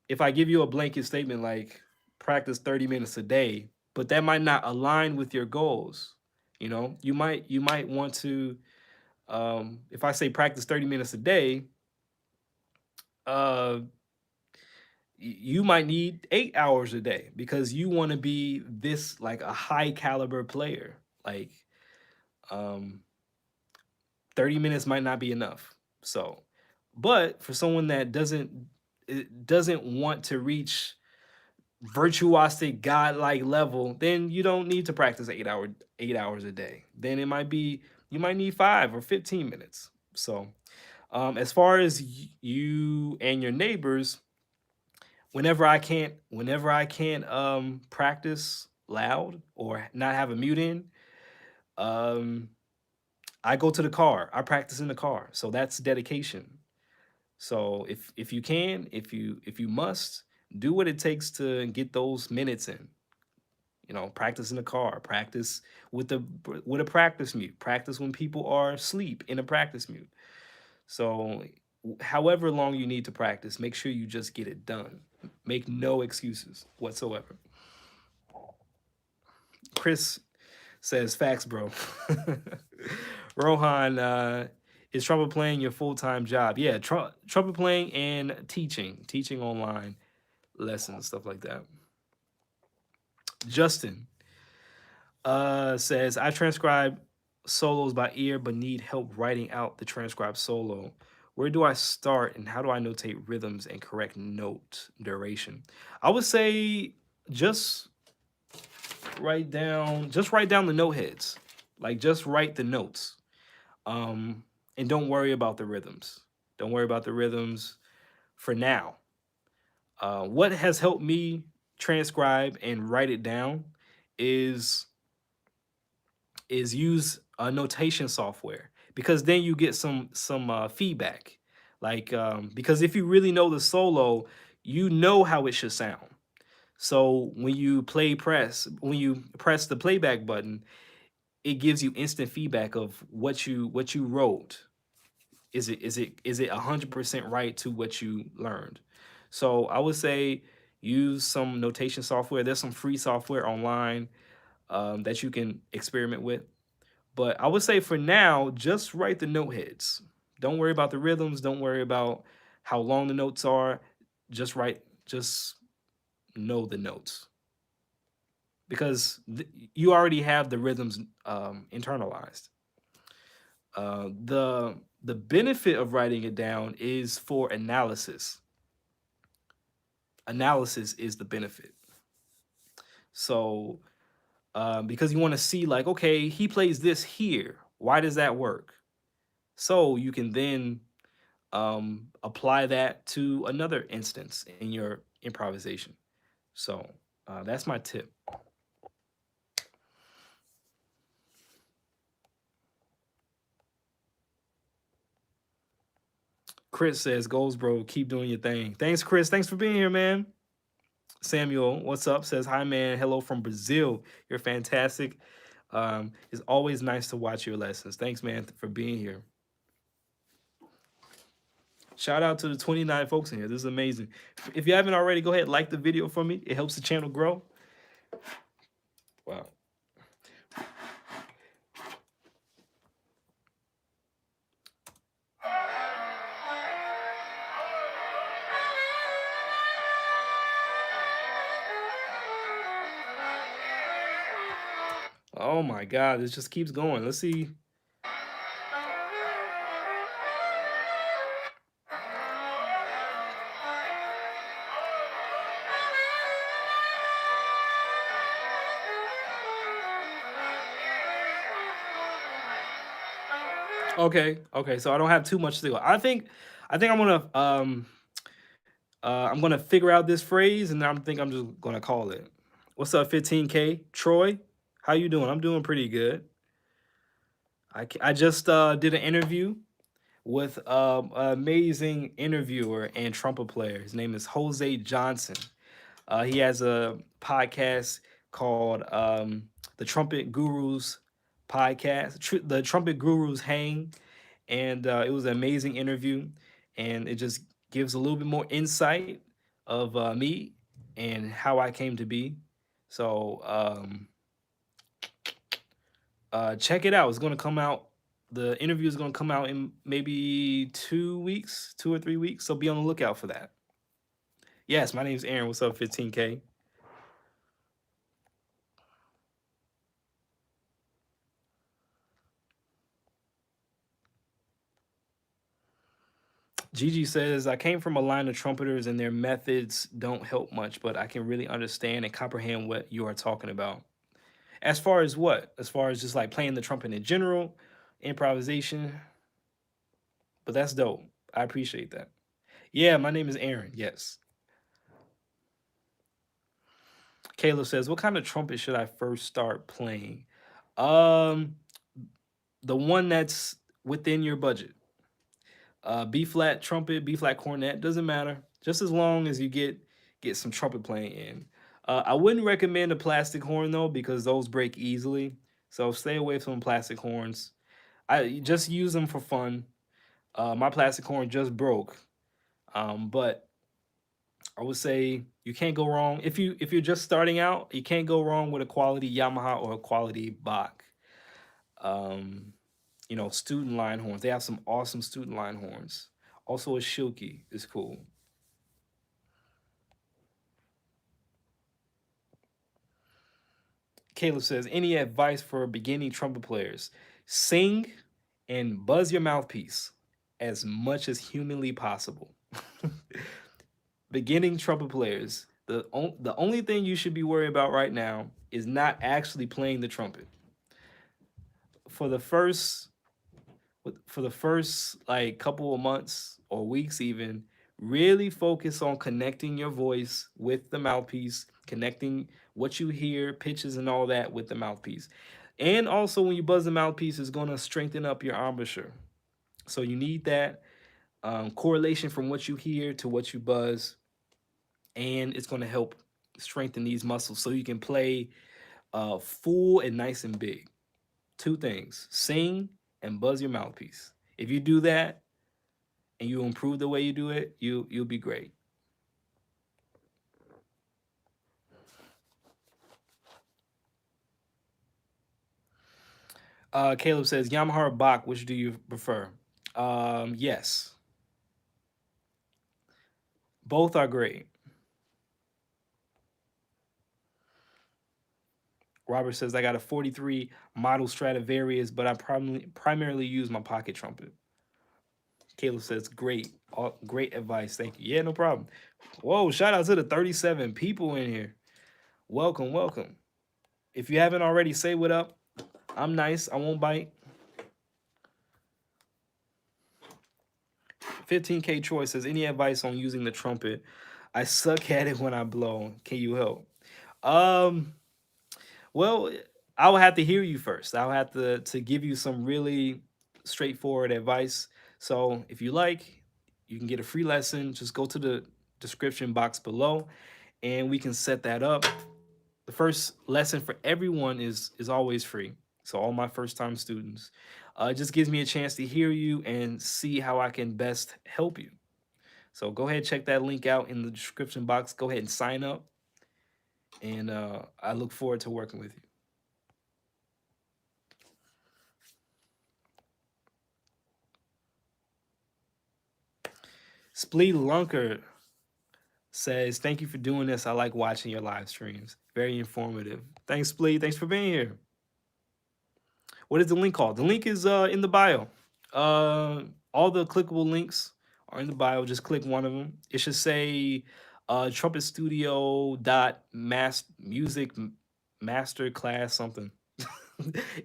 if I give you a blanket statement like practice 30 minutes a day, but that might not align with your goals. You might want to if I say practice 30 minutes a day, uh you might need 8 hours a day because you want to be this like a high caliber player. Like um 30 minutes might not be enough. So, but for someone that doesn't want to reach virtuosic godlike level, then you don't need to practice 8 hours a day. Then it might be you might need 5 or 15 minutes. So, as far as you and your neighbors, whenever I can't practice loud or not have a mute in, um, I go to the car. I practice in the car. So that's dedication. So if you can, if you must, do what it takes to get those minutes in. Practice in the car, practice with a practice mute, practice when people are asleep in a practice mute. So however long you need to practice, make sure you just get it done. Make no excuses whatsoever. Chris says, facts, bro. Rohan, is trumpet playing your full-time job? Yeah, trumpet playing and teaching online lessons, stuff like that. Justin says, I transcribe solos by ear but need help writing out the transcribed solo. Where do I start and how do I notate rhythms and correct note duration? I would say just write down the note heads. Like just write the notes. And don't worry about the rhythms. Don't worry about the rhythms for now. What has helped me transcribe and write it down is use a notation software because then you get some feedback. Like because if you really know the solo, you know how it should sound. So when you press the playback button, it gives you instant feedback of what you wrote. Is it 100% right to what you learned? So I would say use some notation software. There's some free software online that you can experiment with. But I would say for now, just write the note heads. Don't worry about the rhythms. Don't worry about how long the notes are. Just know the notes because you already have the rhythms internalized. The benefit of writing it down is for analysis. Analysis is the benefit. So because you want to see like, okay, he plays this here. Why does that work? So you can then apply that to another instance in improvisation. So that's my tip. Chris says, "Goals, bro. Keep doing your thing." Thanks, Chris. Thanks for being here, man. Samuel, what's up? Says, "Hi, man. Hello from Brazil. You're fantastic. It's always nice to watch your lessons. Thanks, man, for being here." Shout out to the 29 folks in here. This is amazing. If you haven't already, go ahead and like the video for me. It helps the channel grow. Wow. Oh my God, this just keeps going. Let's see. Okay, so I don't have too much to go. I think I'm gonna figure out this phrase, and I'm just gonna call it. What's up, 15K? Troy, how you doing? I'm doing pretty good. I just did an interview with an amazing interviewer and trumpet player. His name is Jose Johnson. He has a podcast called the Trumpet Gurus podcast, the Trumpet Gurus Hang, and it was an amazing interview, and it just gives a little bit more insight of me and how I came to be. So check it out. It's going to come out. The interview is going to come out in maybe 2 weeks, 2 or 3 weeks. So be on the lookout for that. Yes, my name is Aaron. What's up, 15K? Gigi says, "I came from a line of trumpeters and their methods don't help much, but I can really understand and comprehend what you are talking about." As far as what? As far as just like playing the trumpet in general, improvisation. But that's dope. I appreciate that. Yeah, my name is Aaron. Yes. Caleb says, "What kind of trumpet should I first start playing?" Um, the one that's within your budget. B flat trumpet, B flat cornet, doesn't matter. Just as long as you get some trumpet playing in. I wouldn't recommend a plastic horn though because those break easily. So stay away from plastic horns. I just use them for fun. My plastic horn just broke, but I would say you can't go wrong if you're just starting out. You can't go wrong with a quality Yamaha or a quality Bach. Um, student line horns. They have some awesome student line horns. Also, a Shilky is cool. Caleb says, "Any advice for beginning trumpet players? Sing and buzz your mouthpiece as much as humanly possible." Beginning trumpet players, the only thing you should be worried about right now is not actually playing the trumpet. For the first like couple of months or weeks even, really focus on connecting your voice with the mouthpiece, connecting what you hear, pitches and all that with the mouthpiece. And also when you buzz the mouthpiece, is going to strengthen up your embouchure. So you need that correlation from what you hear to what you buzz, and it's going to help strengthen these muscles so you can play full and nice and big. Two things: sing and buzz your mouthpiece. If you do that and you improve the way you do it, you'll be great. Caleb says, "Yamaha or Bach, which do you prefer?" Yes, both are great. Robert says, "I got a 43 model Stradivarius, but I primarily use my pocket trumpet." Caleb says, "Great, great advice. Thank you." Yeah, no problem. Whoa, shout out to the 37 people in here. Welcome, welcome. If you haven't already, say what up. I'm nice. I won't bite. 15K Troy says, "Any advice on using the trumpet?" I suck at it when I blow. Can you help? Um, well, I will have to hear you first. I'll have to give you some really straightforward advice. So if you like, you can get a free lesson. Just go to the description box below, and we can set that up. The first lesson for everyone is always free. So all my first time students, it just gives me a chance to hear you and see how I can best help you. So go ahead, check that link out in the description box. Go ahead and sign up, and I look forward to working with you. Splee Lunker says, "Thank you for doing this. I like watching your live streams. Very informative. Thanks, Splee. Thanks for being here." What is the link called? The link is in the bio. All the clickable links are in the bio. Just click one of them. It should say Trumpet Studio dot music master class something.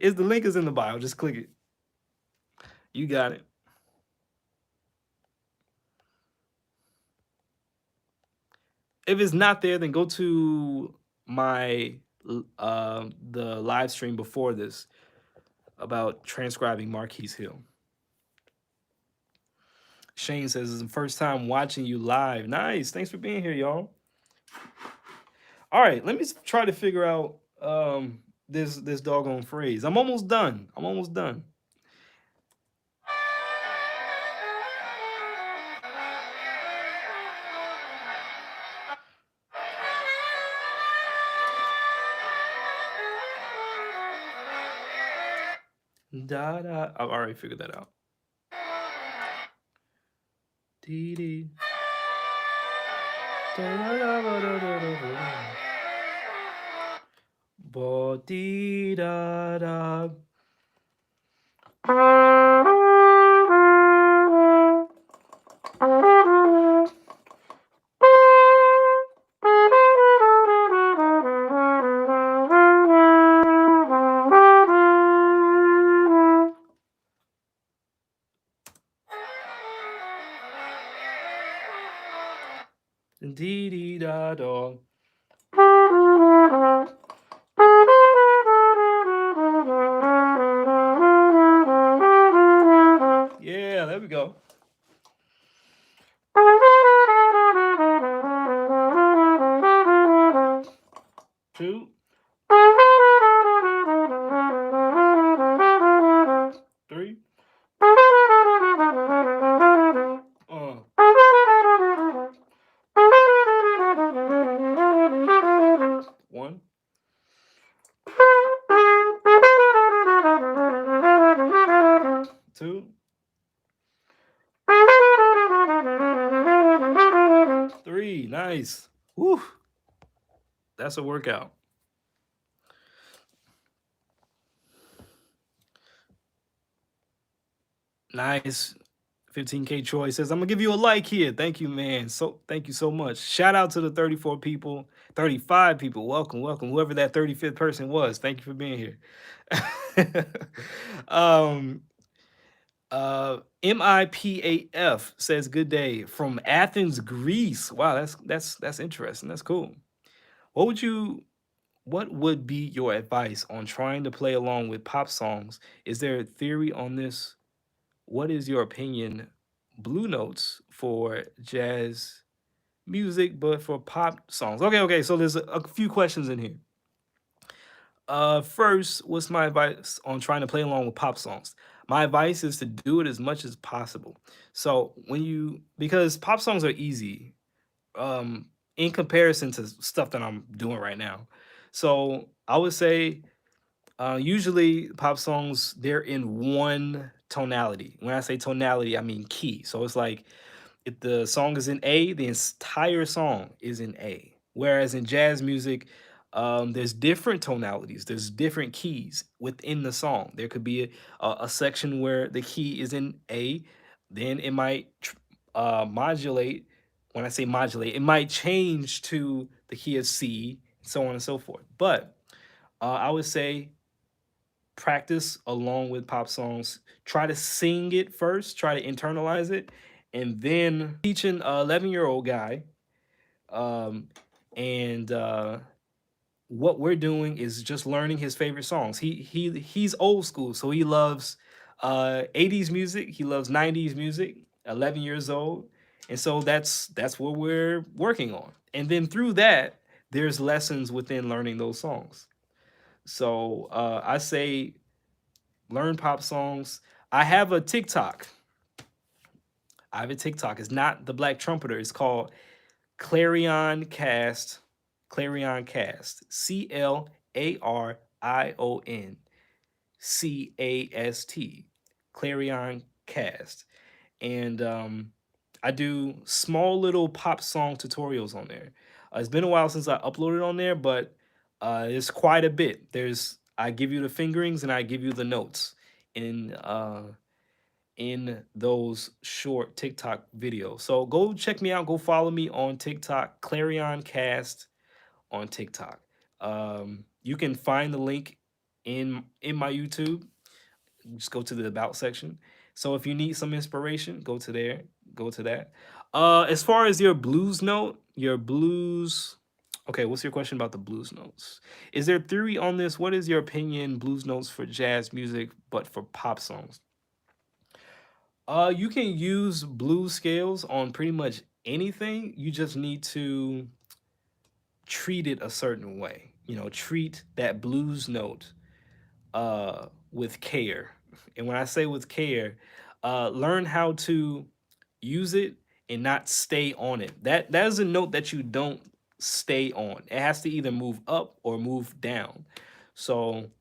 Is the link is in the bio. Just click it. You got it. If it's not there, then go to my the live stream before this about transcribing Marquise Hill. Shane says it's the first time watching you live. Nice. Thanks for being here, y'all. All right, let me try to figure out this doggone phrase. I'm almost done. I'm almost done. Da da. I've already figured that out. Dee dee. Da da da da da da da. Ba dee da da. Dee dee da da. Yeah, there we go. Two. Three. Uh. One. Two. Three. Nice. Woo. That's a workout. Nice. 15K Troy says, I'm gonna give you a like here. Thank you, man. So thank you so much. Shout out to the 34 people, 35 people. Welcome, welcome. Whoever that 35th person was. Thank you for being here. um MIPAF says good day from Athens, Greece. Wow, that's interesting. That's cool. What would you what would be your advice on trying to play along with pop songs? Is there a theory on this? What is your opinion? Blue notes for jazz music, but for pop songs. Okay, okay. So there's a few questions in here. First, what's my advice on trying to play along with pop songs? My advice is to do it as much as possible. So when you because pop songs are easy, in comparison to stuff that I'm doing right now. So I would say usually pop songs they're in one tonality. When I say tonality, I mean key. So it's like if the song is in A, the entire song is in A. Whereas in jazz music, there's different tonalities, there's different keys within the song. There could be a section where the key is in A, then it might modulate. When I say modulate, it might change to the key of C, so on and so forth. But I would say practice along with pop songs. Try to sing it first, try to internalize it, and then teaching an 11-year-old guy Um, and what we're doing is just learning his favorite songs. He's old school, so he loves 80s music. He loves 90s music. 11 years old, and so that's what we're working on. And then through that, there's lessons within learning those songs. So I say learn pop songs. I have a TikTok. I have a TikTok. It's not the Black Trumpeter. It's called Clarion Cast. Clarion Cast. CLARION CAST. Clarion Cast. And I do small little pop song tutorials on there. It's been a while since I uploaded on there, but it's quite a bit. There's I give you the fingerings and I give you the notes in those short TikTok videos. So go check me out. Go follow me on TikTok, Clarion Cast on TikTok. You can find the link in my YouTube. Just go to the about section. So if you need some inspiration, go to there. Go to that. As far as your blues note, your blues. Okay, what's your question about the blues notes? Is there theory on this? What is your opinion? Blues notes for jazz music, but for pop songs. You can use blues scales on pretty much anything. You just need to treat it a certain way. You know, treat that blues note with care. And when I say with care, learn how to use it and not stay on it. That is a note that you don't stay on. It has to either move up or move down. So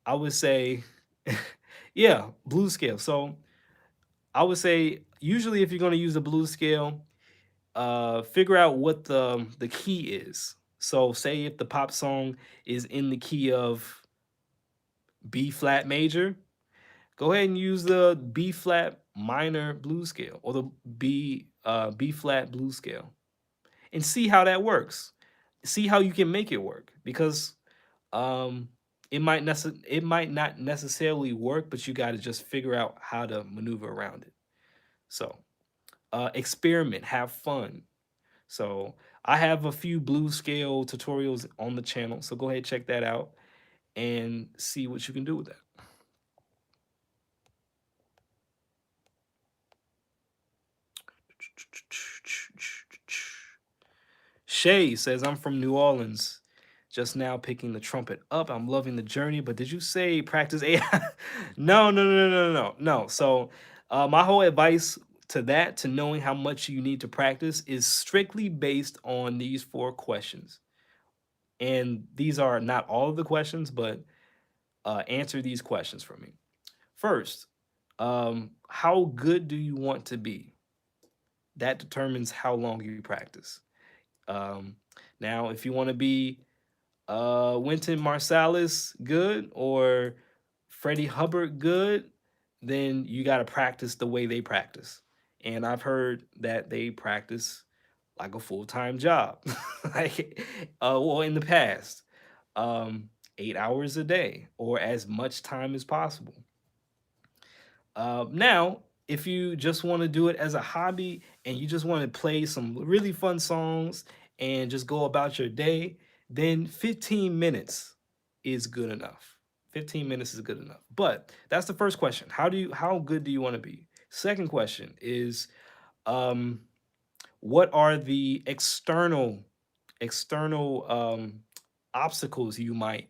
I would say, yeah, blues scale. So I would say usually if you're going to use a blues scale, figure out what the key is. So say if the pop song is in the key of B flat major, go ahead and use the B flat minor blues scale or the B flat blues scale and see how that works. See how you can make it work because um, it might not necessarily work, but you got to just figure out how to maneuver around it. So experiment, have fun. So I have a few blues scale tutorials on the channel. So go ahead, check that out and see what you can do with that. Shay says, I'm from New Orleans. Just now picking the trumpet up. I'm loving the journey, but did you say practice AI? No, no, no, no, no, no, no. So, my whole advice to that, to knowing how much you need to practice, is strictly based on these four questions. And these are not all of the questions, but answer these questions for me. First, how good do you want to be? That determines how long you practice. Um, Now, if you want to be Wynton Marsalis good or Freddie Hubbard good, then you got to practice the way they practice. And I've heard that they practice like a full time job, like well in the past, 8 hours a day or as much time as possible. Now, if you just want to do it as a hobby and you just want to play some really fun songs and just go about your day, then 15 minutes is good enough. 15 minutes is good enough. But that's the first question. How good do you want to be? Second question is um what are the external obstacles you might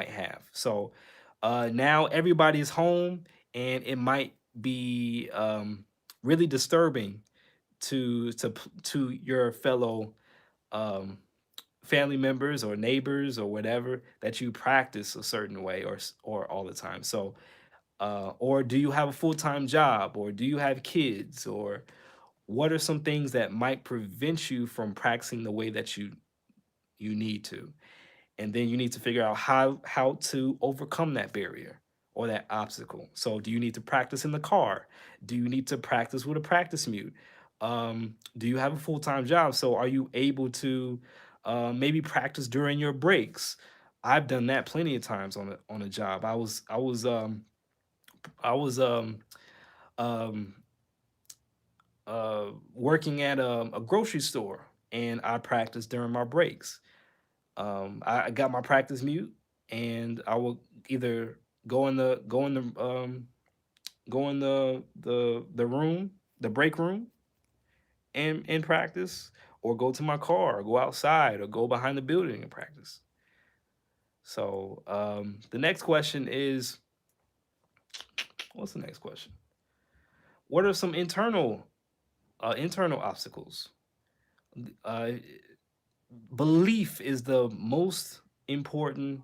have. So now everybody's home, and it might be really disturbing to your fellow um, family members or neighbors or whatever that you practice a certain way or all the time. So or do you have a full-time job or do you have kids or what are some things that might prevent you from practicing the way that you need to? And then you need to figure out how to overcome that barrier or that obstacle. So do you need to practice in the car? Do you need to practice with a practice mute? Do you have a full-time job? So are you able to maybe practice during your breaks? I've done that plenty of times on a job. I was um, working at a grocery store, and I practice during my breaks. I got my practice mute, and I will either go in the room, the break room, and practice, or go to my car, or go outside, or go behind the building and practice. So the next question is, what's the next question? What are some internal obstacles? Uh, Belief is the most important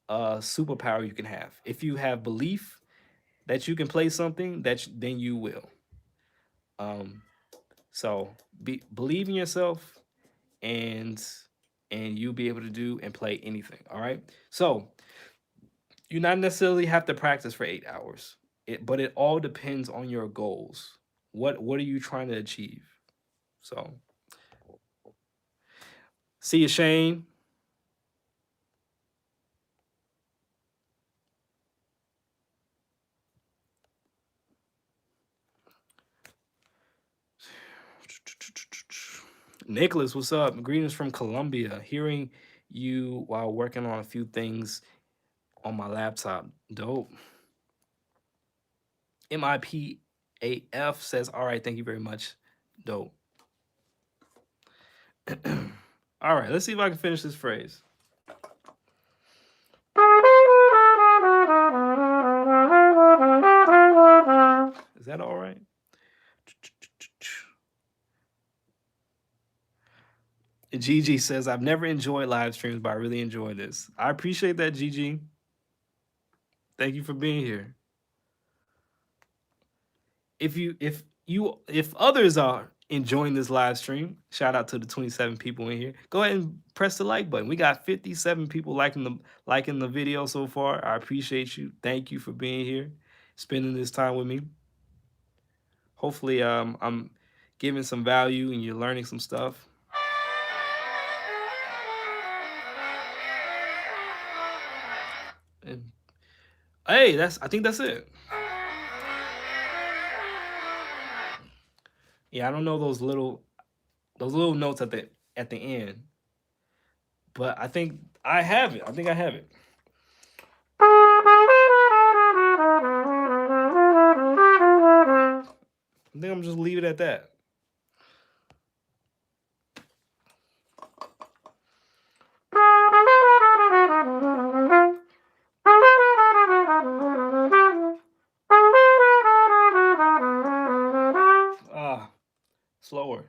superpower you can have. If you have belief that you can play something, then you will. Um, so believe in yourself, and you'll be able to do and play anything. All right. So you not necessarily have to practice for 8 hours, but it all depends on your goals. What are you trying to achieve? So see you, Shane. Nicholas, what's up? Greetings from Colombia. Hearing you while working on a few things on my laptop. Dope. MIPAF says, all right, thank you very much. Dope. All right, let's see if I can finish this phrase. Is that all right? Gigi says, I've never enjoyed live streams, but I really enjoy this. I appreciate that, Gigi. Thank you for being here. If others are enjoying this live stream, shout out to the 27 people in here. Go ahead and press the like button. We got 57 people liking the video so far. I appreciate you. Thank you for being here, spending this time with me. Hopefully, I'm giving some value and you're learning some stuff. And, hey, I think that's it. Yeah, I don't know those little notes at the end, but I think I have it. I think I have it. I think I'm just leave it at that. Slower.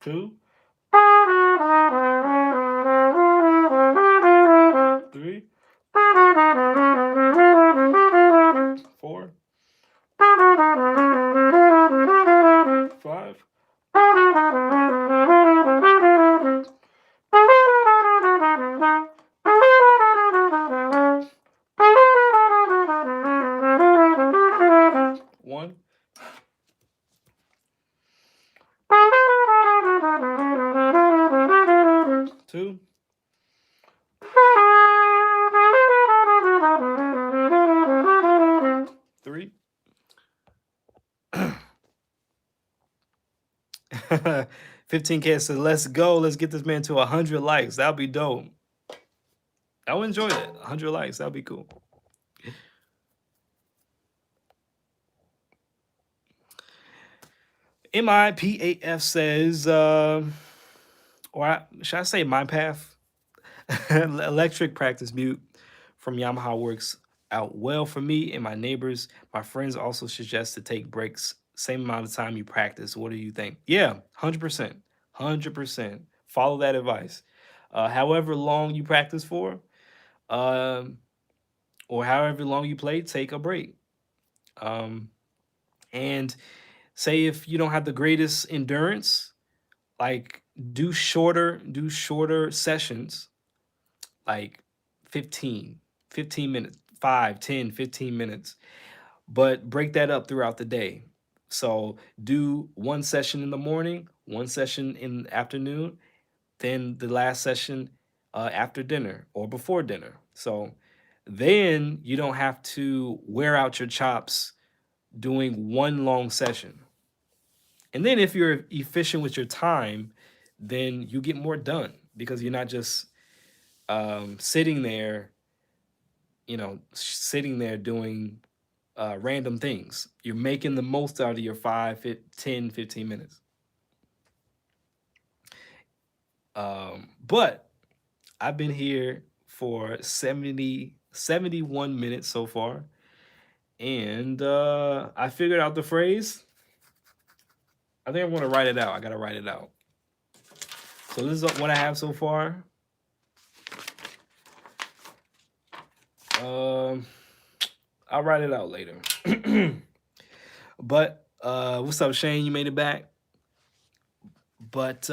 Two. Three. Four. Five. One. Two. Three. 15K says, let's go. Let's get this man to 100 likes. That'll be dope. I would enjoy that. 100 likes. That'd be cool. MIPAF says, should I say my path? Electric practice mute from Yamaha works out well for me and my neighbors. My friends also suggest to take breaks same amount of time you practice. What do you think? Yeah, 100%. 100%. Follow that advice. However long you practice for, or however long you play, take a break. And say if you don't have the greatest endurance, like do shorter sessions, like 15, 15 minutes, 5, 10, 15 minutes, but break that up throughout the day. So do one session in the morning, one session in the afternoon, then the last session after dinner or before dinner. So then you don't have to wear out your chops doing one long session. And then if you're efficient with your time, then you get more done because you're not just sitting there, sitting there doing random things. You're making the most out of your 10, 15 minutes. But I've been here for 71 minutes so far. And I figured out the phrase. I think I'm going to write it out. I got to write it out. So this is what I have so far. I'll write it out later. But what's up, Shane? You made it back. But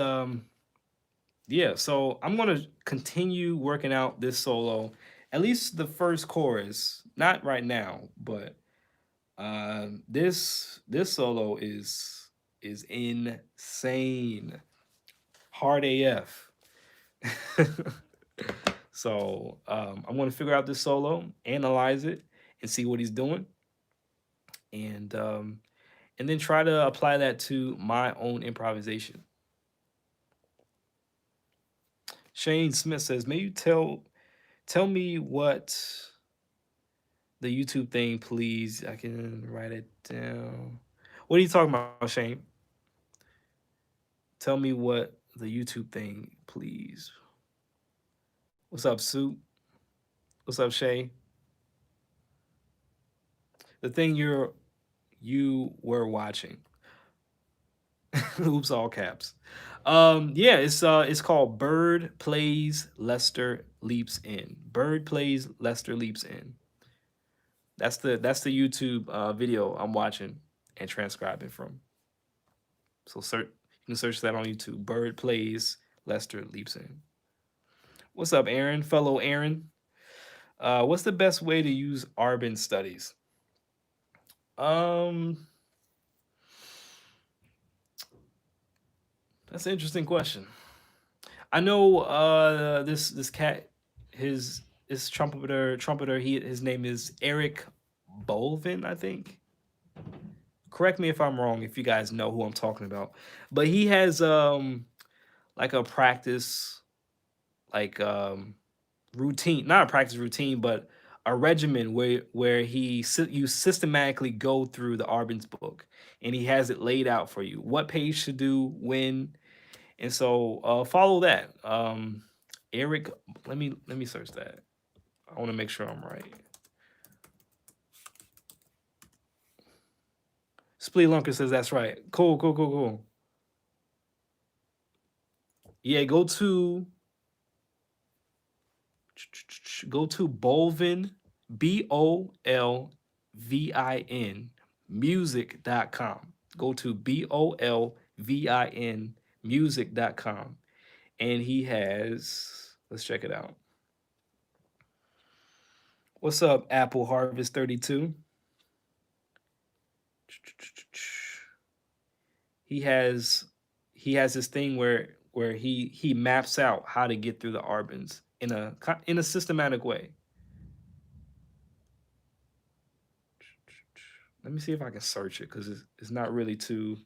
yeah, so I'm gonna continue working out this solo, at least the first chorus. Not right now, but this solo is insane, hard AF. So I'm gonna figure out this solo, analyze it, and see what he's doing, and then try to apply that to my own improvisation. Shane Smith says, "May you tell me what the YouTube thing, please? I can write it down." What are you talking about, Shane? Tell me what the YouTube thing, please. What's up, Sue? What's up, Shay? The thing you were watching. Oops, all caps. Yeah, it's called Bird Plays Lester Leaps In. Bird Plays Lester Leaps In. That's the YouTube video I'm watching and transcribing from. So you can search that on YouTube. Bird Plays Lester Leaps In. What's up, Aaron? Fellow Aaron. What's the best way to use Arban studies? That's an interesting question. I know this cat, his trumpeter, his name is Eric Bolvin, I think. Correct me if I'm wrong if you guys know who I'm talking about. But he has like a practice like routine, not a practice routine, but a regimen where you systematically go through the Arban's book and he has it laid out for you what page to do when. And so follow that. Eric, let me search that. I want to make sure I'm right. Splee Lunker says that's right. Cool. Yeah, go to Bolvin, BOLVIN music.com. Go to BOLVIN music.com. And he has, let's check it out. What's up, Apple Harvest 32? He has this thing where he maps out how to get through the Arbans in a systematic way. Let me see if I can search it because it's not really too.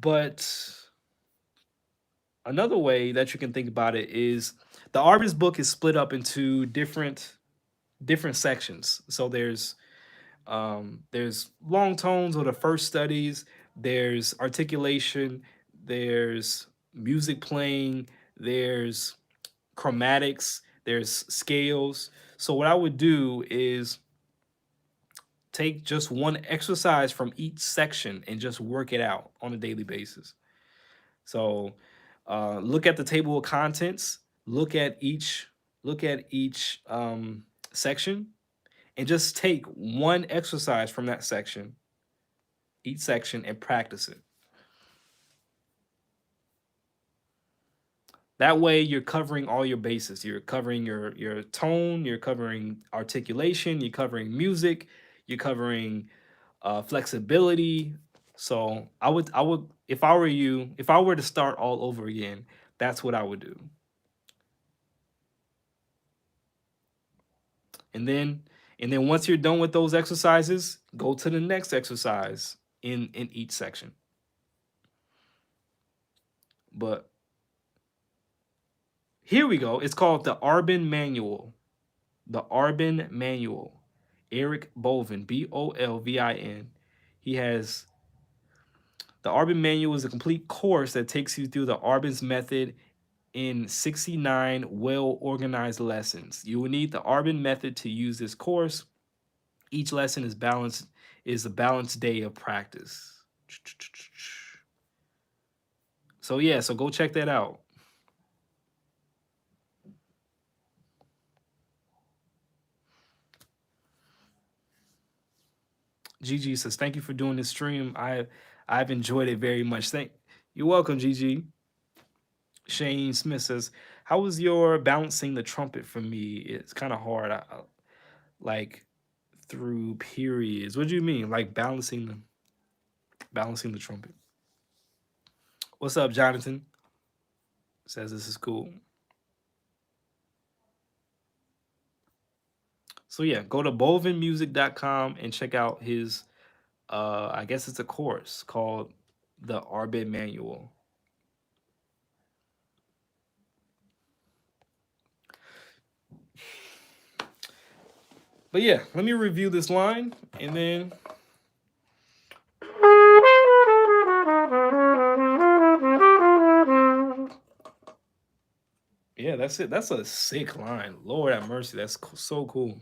But another way that you can think about it is the Arban's book is split up into different sections. So there's long tones or the first studies, there's articulation, there's music playing, there's chromatics, there's scales. So what I would do is take just one exercise from each section and just work it out on a daily basis. So look at the table of contents, look at each section, and just take one exercise from that section, each section, and practice it. That way you're covering all your bases. You're covering your tone, you're covering articulation, you're covering music, you're covering flexibility. So I would if I were you, if I were to start all over again, that's what I would do. And then once you're done with those exercises, go to the next exercise in each section. But here we go. It's called the Arban Manual. The Arban Manual. Eric Bolvin, Bolvin. He has the Arban Manual is a complete course that takes you through the Arban's method in 69 well-organized lessons. You will need the Arban method to use this course. Each lesson is a balanced day of practice. So yeah, so go check that out. GG says, thank you for doing this stream. I've enjoyed it very much. You're welcome, GG. Shane Smith says, how was your balancing the trumpet for me? It's kind of hard. Like through periods. What do you mean? Like balancing the trumpet. What's up, Jonathan? Says this is cool. So yeah, go to bovinmusic.com and check out his I guess it's a course called the Arban Manual. But yeah, let me review this line and then yeah, that's it. That's a sick line. Lord have mercy. That's so cool.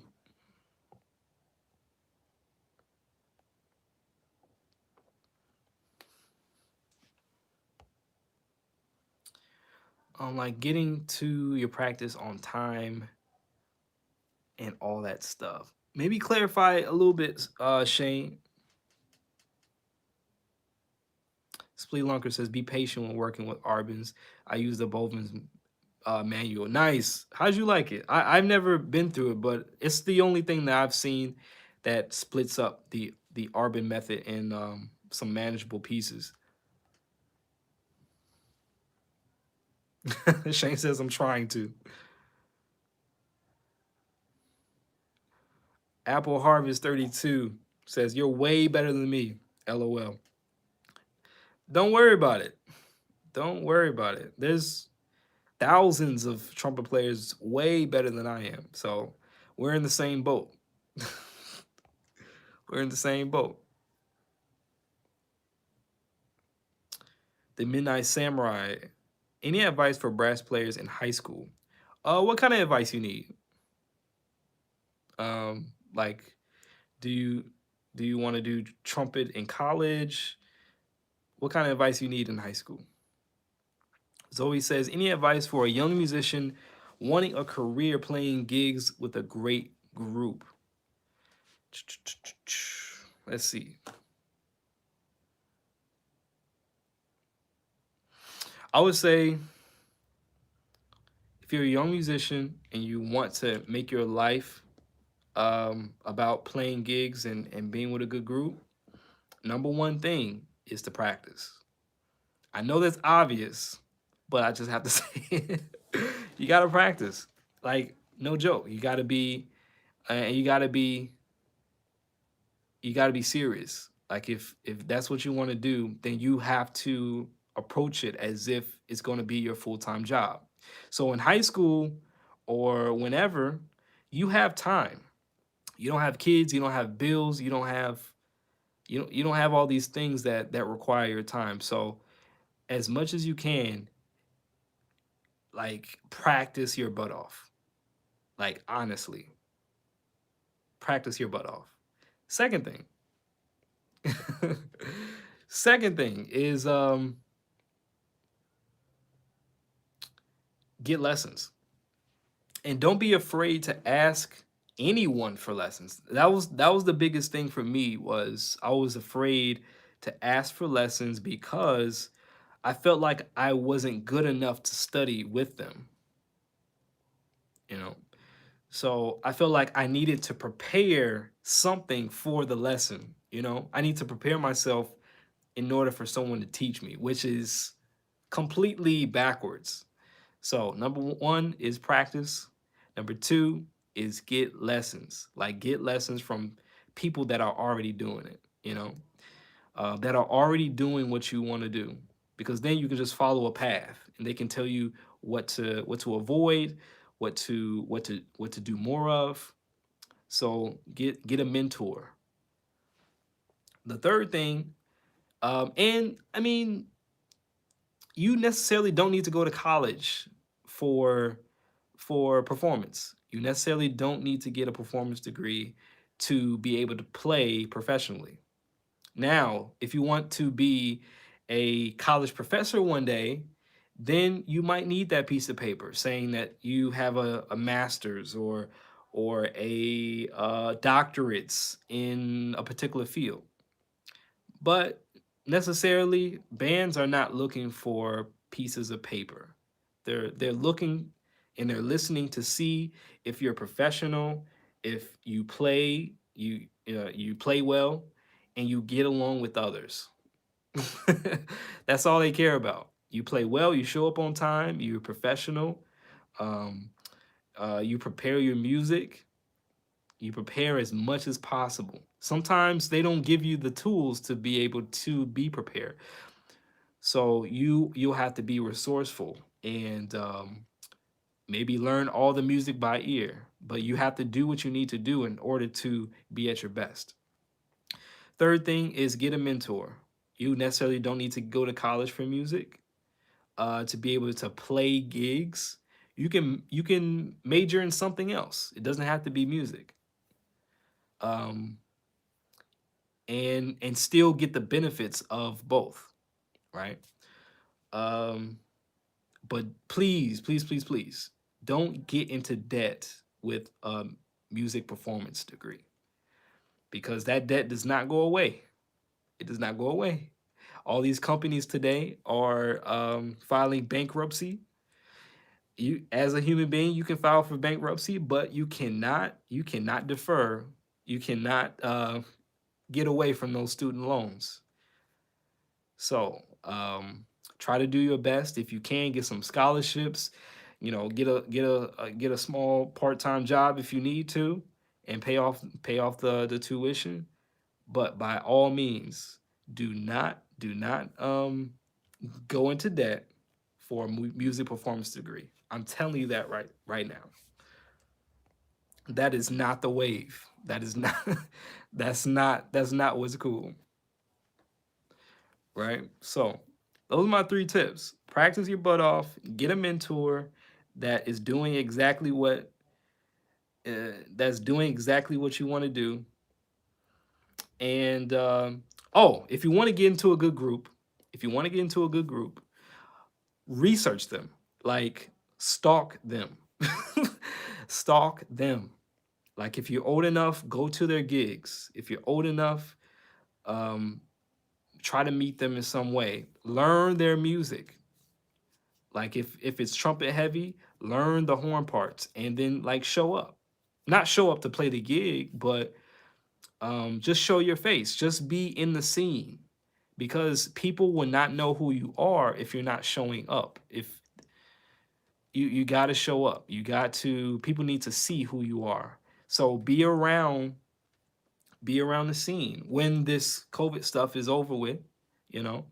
Like getting to your practice on time and all that stuff. Maybe clarify a little bit, Shane. Splee Lunker says, be patient when working with Arbans. I use the Bovin's manual. Nice. How'd you like it? I've never been through it, but it's the only thing that I've seen that splits up the Arban method in some manageable pieces. Shane says, I'm trying to. Apple Harvest 32 says, you're way better than me. LOL. Don't worry about it. Don't worry about it. There's thousands of trumpet players way better than I am. So we're in the same boat. We're in the same boat. The Midnight Samurai. Any advice for brass players in high school? What kind of advice you need? Like, do you want to do trumpet in college? What kind of advice you need in high school? Zoe says, any advice for a young musician wanting a career playing gigs with a great group? Let's see. I would say if you're a young musician and you want to make your life about playing gigs and being with a good group, number one thing is to practice. I know that's obvious, but I just have to say it. You got to practice. Like, no joke. You got to be, and you got to be serious. Like, if that's what you want to do, then you have to approach it as if it's going to be your full-time job. So in high school or whenever, you have time. You don't have kids, you don't have bills, you don't have all these things that require your time. So as much as you can, like, practice your butt off. Like, honestly, practice your butt off. Second thing. Second thing is get lessons. And don't be afraid to ask anyone for lessons. That was the biggest thing for me, was I was afraid to ask for lessons because I felt like I wasn't good enough to study with them, you know. So I felt like I needed to prepare something for the lesson, you know. I need to prepare myself in order for someone to teach me, which is completely backwards. So number one is practice. Number two is get lessons. Like get lessons from people that are already doing it, you know, that are already doing what you want to do. Because then you can just follow a path, and they can tell you what to avoid, what to do more of. So get a mentor. The third thing, and I mean, you necessarily don't need to go to college for performance. You necessarily don't need to get a performance degree to be able to play professionally. Now, if you want to be a college professor one day, then you might need that piece of paper saying that you have a master's or a doctorates in a particular field. But necessarily, bands are not looking for pieces of paper. They're looking and they're listening to see if you're a professional, if you play well, and you get along with others. That's all they care about. You play well, you show up on time, you're professional, um, you prepare your music, you prepare as much as possible. Sometimes they don't give you the tools to be able to be prepared. So you'll have to be resourceful and maybe learn all the music by ear. But you have to do what you need to do in order to be at your best. Third thing is get a mentor. You necessarily don't need to go to college for music to be able to play gigs. You can major in something else. It doesn't have to be music. Um, and still get the benefits of both, right? Um, but please, please, please, please, don't get into debt with a music performance degree, because that debt does not go away. It does not go away. All these companies today are filing bankruptcy. You, as a human being, you can file for bankruptcy, but you cannot defer. You cannot get away from those student loans. So try to do your best. If you can, get some scholarships. You know, get a small part time job if you need to, and pay off the tuition. But by all means, do not go into debt for a music performance degree. I'm telling you that right now. That is not the wave. That is not that's not what's cool, right? So those are my three tips. Practice your butt off, get a mentor that is doing exactly what you want to do. And oh, if you want to get into a good group, if you want to get into a good group, research them. Like stalk them. Stalk them. Like if you're old enough, go to their gigs. If you're old enough, um, try to meet them in some way. Learn their music. Like if it's trumpet heavy, learn the horn parts and then like show up. Not show up to play the gig, but just show your face. Just be in the scene, because people will not know who you are if you're not showing up. If you got to show up, you got to. People need to see who you are. So be around the scene when this COVID stuff is over with. You know,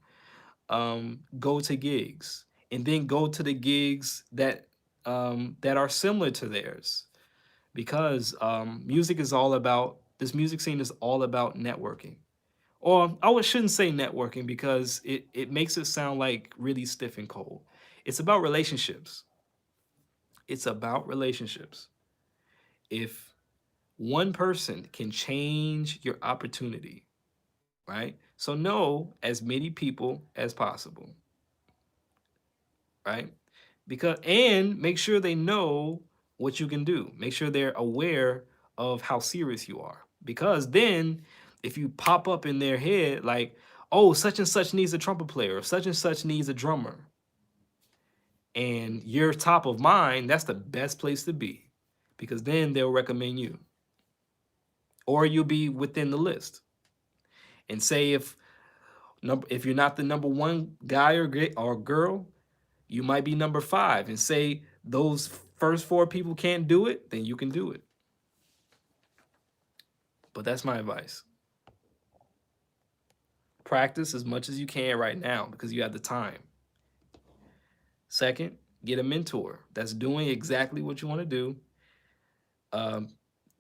go to gigs, and then go to the gigs that are similar to theirs, because music is all about this music scene is all about networking. Or shouldn't say networking, because it makes it sound like really stiff and cold. It's about relationships. It's about relationships. If one person can change your opportunity, right? So know as many people as possible, right? Because, and make sure they know what you can do. Make sure they're aware of how serious you are. Because then if you pop up in their head like, oh, such and such needs a trumpet player, or such and such needs a drummer, and you're top of mind, that's the best place to be, because then they'll recommend you, or you'll be within the list. And say if you're not the number one guy or girl, you might be number 5. And say those first 4 people can't do it, then you can do it. But that's my advice. Practice as much as you can right now because you have the time. Second, get a mentor that's doing exactly what you want to do.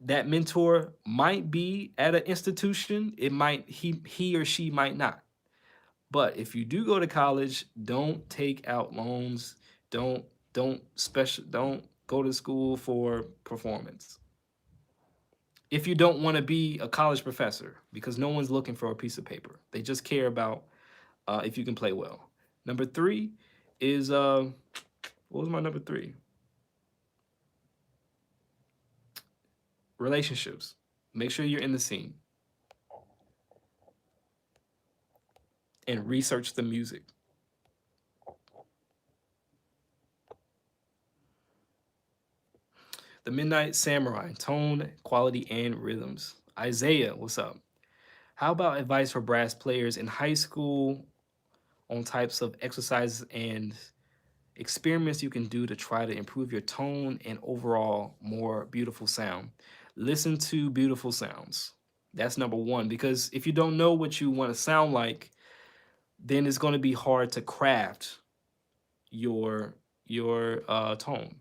That mentor might be at an institution. It might he or she might not. But if you do go to college, don't take out loans. Don't don't go to school for performance. If you don't want to be a college professor, because no one's looking for a piece of paper. They just care about if you can play well. Number 3 is what was my number 3? Relationships. Make sure you're in the scene. And research the music. The Midnight Samurai, tone, quality, and rhythms. Isaiah, what's up? How about advice for brass players in high school on types of exercises and experiments you can do to try to improve your tone and overall more beautiful sound? Listen to beautiful sounds. That's number 1, because if you don't know what you want to sound like, then it's going to be hard to craft your tone.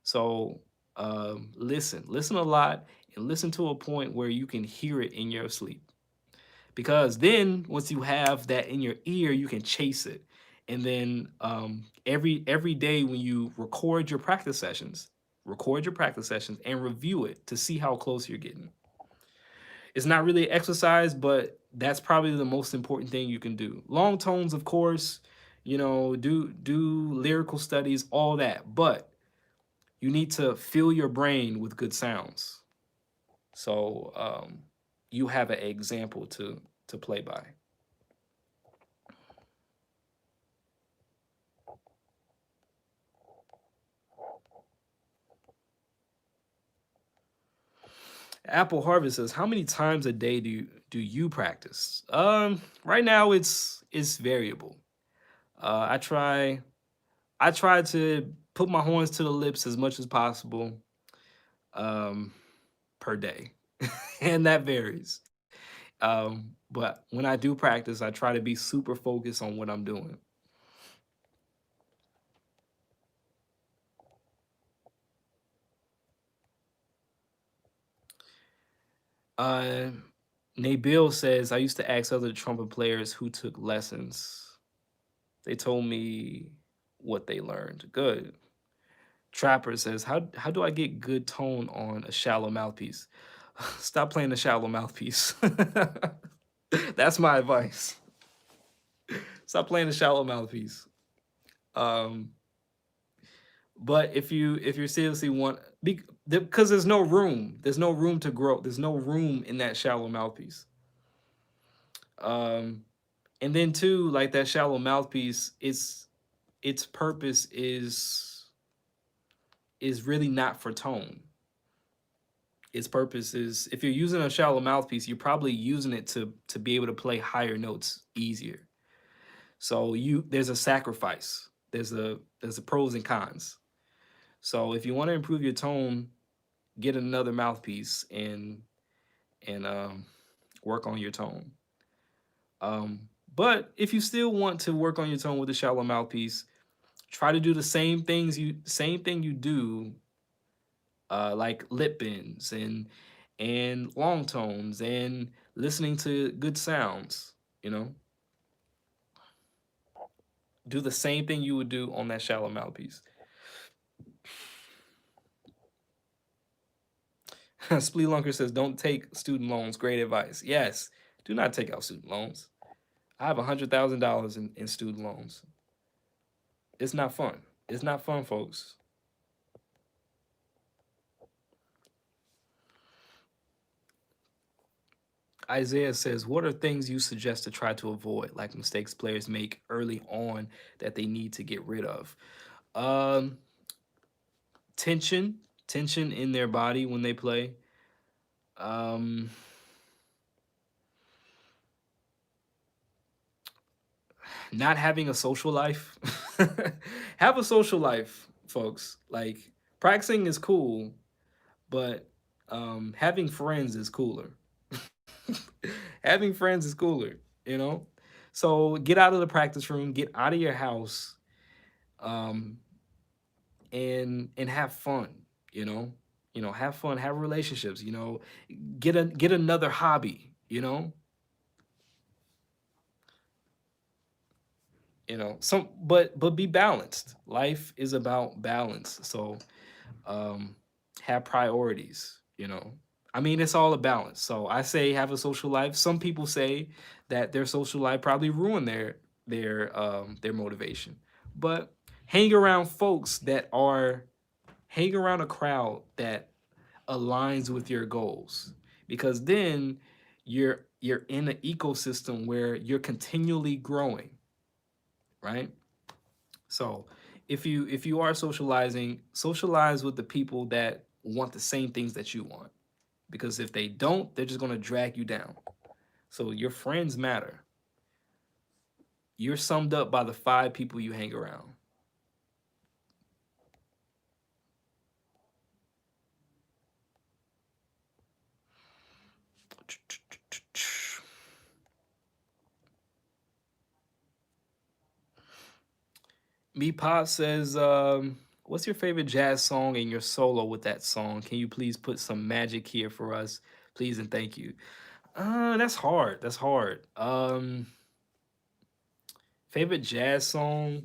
So listen a lot, and listen to a point where you can hear it in your sleep. Because then once you have that in your ear, you can chase it. And then every day when you record your practice sessions and review it to see how close you're getting. It's not really exercise, but that's probably the most important thing you can do. Long tones, of course, do lyrical studies, all that, but you need to fill your brain with good sounds. So you have an example to play by. Apple Harvest says, how many times a day do you practice? Right now it's variable. I try to put my horns to the lips as much as possible per day, and that varies. But when I do practice, I try to be super focused on what I'm doing. Nabil says, I used to ask other trumpet players who took lessons. They told me what they learned. Good. Trapper says, how do I get good tone on a shallow mouthpiece? Stop playing the shallow mouthpiece. That's my advice. Stop playing the shallow mouthpiece. But if you seriously want, because there's no room to grow. There's no room in that shallow mouthpiece. And then too, like that shallow mouthpiece, its purpose is really not for tone. Its purpose is, if you're using a shallow mouthpiece, you're probably using it to be able to play higher notes easier. So there's a sacrifice. There's a pros and cons. So if you want to improve your tone, get another mouthpiece and work on your tone. But if you still want to work on your tone with a shallow mouthpiece, try to do the same thing you do, like lip bends and long tones and listening to good sounds. Do the same thing you would do on that shallow mouthpiece. Spleelunker says, don't take student loans. Great advice. Yes, do not take out student loans. I have $100,000 in student loans. It's not fun. It's not fun, folks. Isaiah says, "What are things you suggest to try to avoid, like mistakes players make early on that they need to get rid of?" Um, tension, tension in their body when they play. Um, not having a social life. Have a social life, folks. Like practicing is cool, but having friends is cooler. Having friends is cooler, you know? So get out of the practice room, get out of your house, um, and have fun, you know? Have fun, have relationships, get another hobby, some but be balanced. Life is about balance. So um have priorities, I mean, it's all a balance. So I say have a social life. Some people say that their social life probably ruined their motivation. But hang around folks that are hang around a crowd that aligns with your goals, because then you're in an ecosystem where you're continually growing, right? So if you are socializing, socialize with the people that want the same things that you want, because if they don't, they're just going to drag you down. So your friends matter. You're summed up by the 5 people you hang around. Me Pop says, what's your favorite jazz song and your solo with that song? Can you please put some magic here for us? Please and thank you. That's hard. That's hard. Favorite jazz song?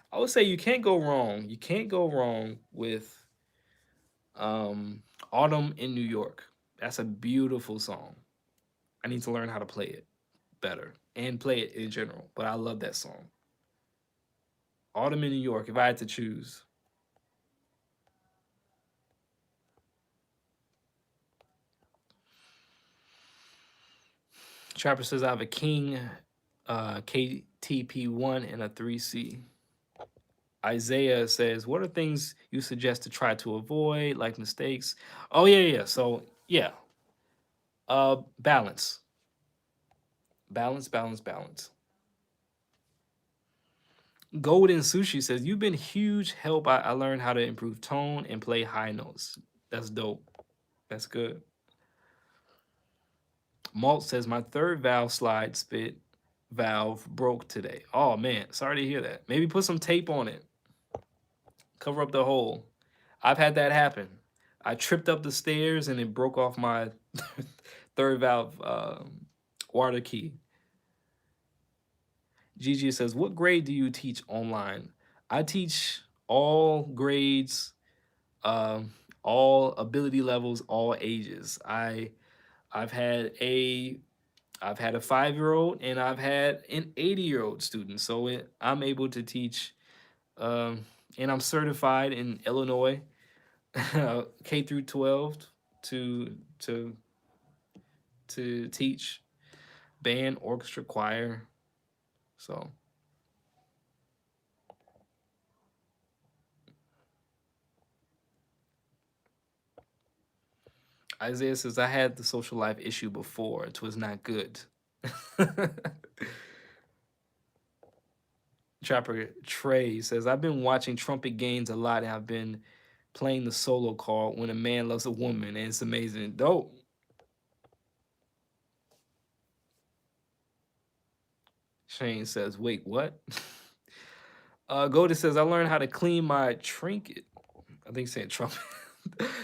I would say you can't go wrong. You can't go wrong with um Autumn in New York. That's a beautiful song. I need to learn how to play it better and play it in general, but I love that song. Autumn in New York, if I had to choose. Trapper says I have a King KTP1 and a 3C. Isaiah says, what are things you suggest to try to avoid, like mistakes? Oh, yeah, yeah. So, yeah. Balance. Balance, balance, balance. Golden Sushi says, you've been huge help. I learned how to improve tone and play high notes. That's dope. That's good. Malt says, my third valve slide spit valve broke today. Oh, man. Sorry to hear that. Maybe put some tape on it. Cover up the hole. I've had that happen. I tripped up the stairs and it broke off my third valve water key. Gigi says, what grade do you teach online? I teach all grades, all ability levels, all ages. I've had a 5-year-old and I've had an 80-year-old student. So I'm able to teach, and I'm certified in Illinois, K through 12 to to to teach band, orchestra, choir. So Isaiah says, I had the social life issue before. It was not good. Trapper Trey says, I've been watching Trumpet games a lot and I've been playing the solo card when a man loves a woman, and it's amazing. Dope. Shane says, wait, what? Golden says, I learned how to clean my trinket. I think saying trumpet.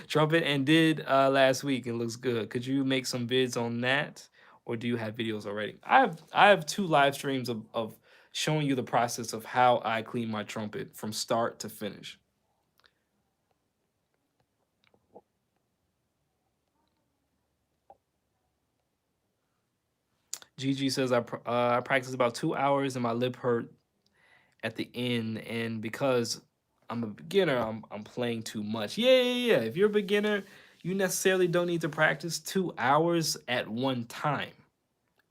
Trumpet and did last week and looks good. Could you make some vids on that? Or do you have videos already? I have 2 live streams of showing you the process of how I clean my trumpet from start to finish. Gigi says I practice about 2 hours and my lip hurt at the end, and because I'm a beginner, I'm playing too much. Yeah, yeah, yeah. If you're a beginner, you necessarily don't need to practice 2 hours at one time,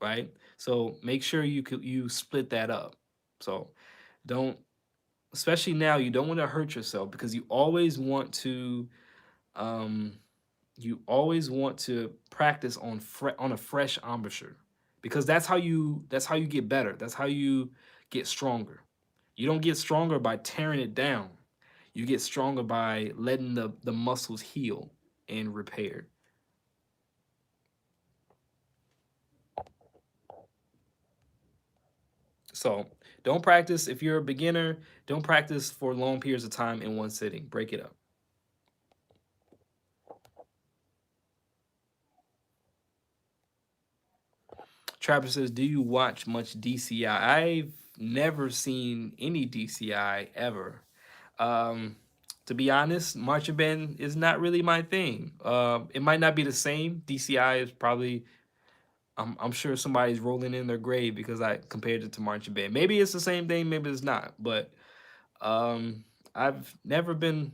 right? So make sure you split that up. So don't, especially now, you don't want to hurt yourself because um you always want to practice on a fresh embouchure because that's how you get better. That's how you get stronger. You don't get stronger by tearing it down. You get stronger by letting the muscles heal and repair. So don't practice if you're a beginner. Don't practice for long periods of time in one sitting. Break it up. Trapper says, "Do you watch much DCI?" I've never seen any DCI ever. Um, to be honest, marching band is not really my thing. It might not be the same. DCI is probably. I'm sure somebody's rolling in their grave because I compared it to marching band. Maybe it's the same thing. Maybe it's not. But I've never been.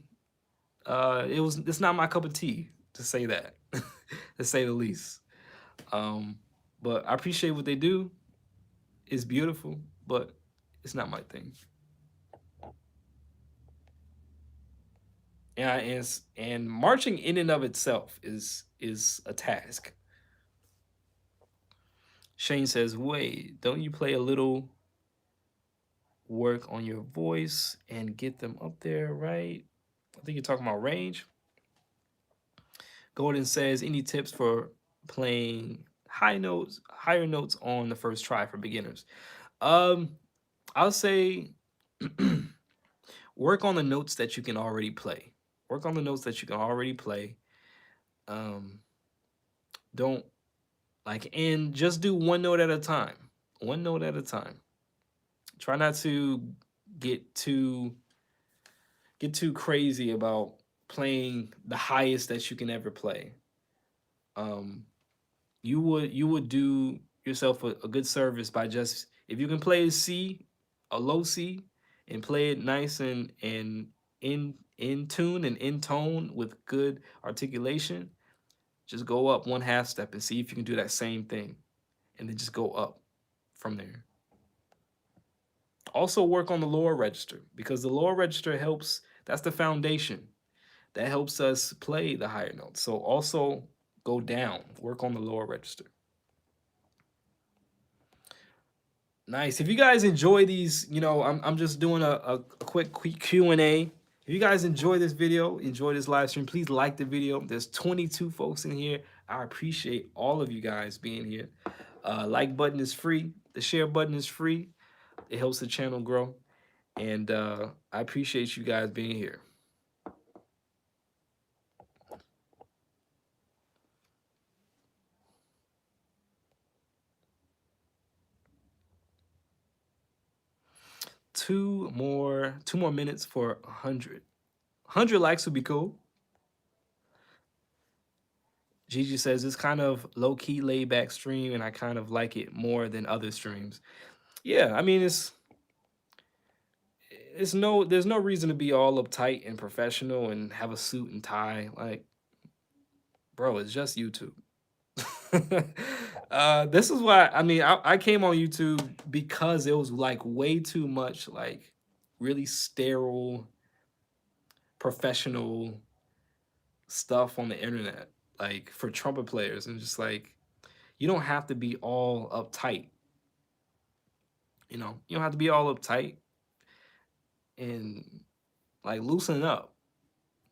It's not my cup of tea to say that, to say the least. Um, but I appreciate what they do. It's beautiful, but it's not my thing. And marching in and of itself is a task. Shane says, "Wait, don't you play a little work on your voice and get them up there, right? I think you're talking about range." Golden says, "Any tips for playing higher notes on the first try for beginners?" Um, I'll say work on the notes that you can already play. Work on the notes that you can already play. Um, don't and just do one note at a time. One note at a time. Try not to get too get too crazy about playing the highest that you can ever play. Um, you would do yourself a good service by just if you can play a C, a low C, and play it nice and in tune and in tone with good articulation, just go up one half step and see if you can do that same thing, and then just go up from there. Also work on the lower register because the lower register helps. That's the foundation that helps us play the higher notes. So also go down, work on the lower register. Nice. If you guys enjoy these, I'm just doing a quick Q&A. If you guys enjoy this video, enjoy this live stream, please like the video. There's 22 folks in here. I appreciate all of you guys being here. Like button is free. The share button is free. It helps the channel grow. And I appreciate you guys being here. Two more minutes for 100. 100 likes would be cool. Gigi says it's kind of low key laid back stream, and I kind of like it more than other streams. Yeah, I mean there's no reason to be all uptight and professional and have a suit and tie. Like, bro, it's just YouTube. This is why I came on YouTube because it was like way too much like really sterile professional stuff on the internet, like for trumpet players, and just like you don't have to be all uptight. You don't have to be all uptight and like loosen up.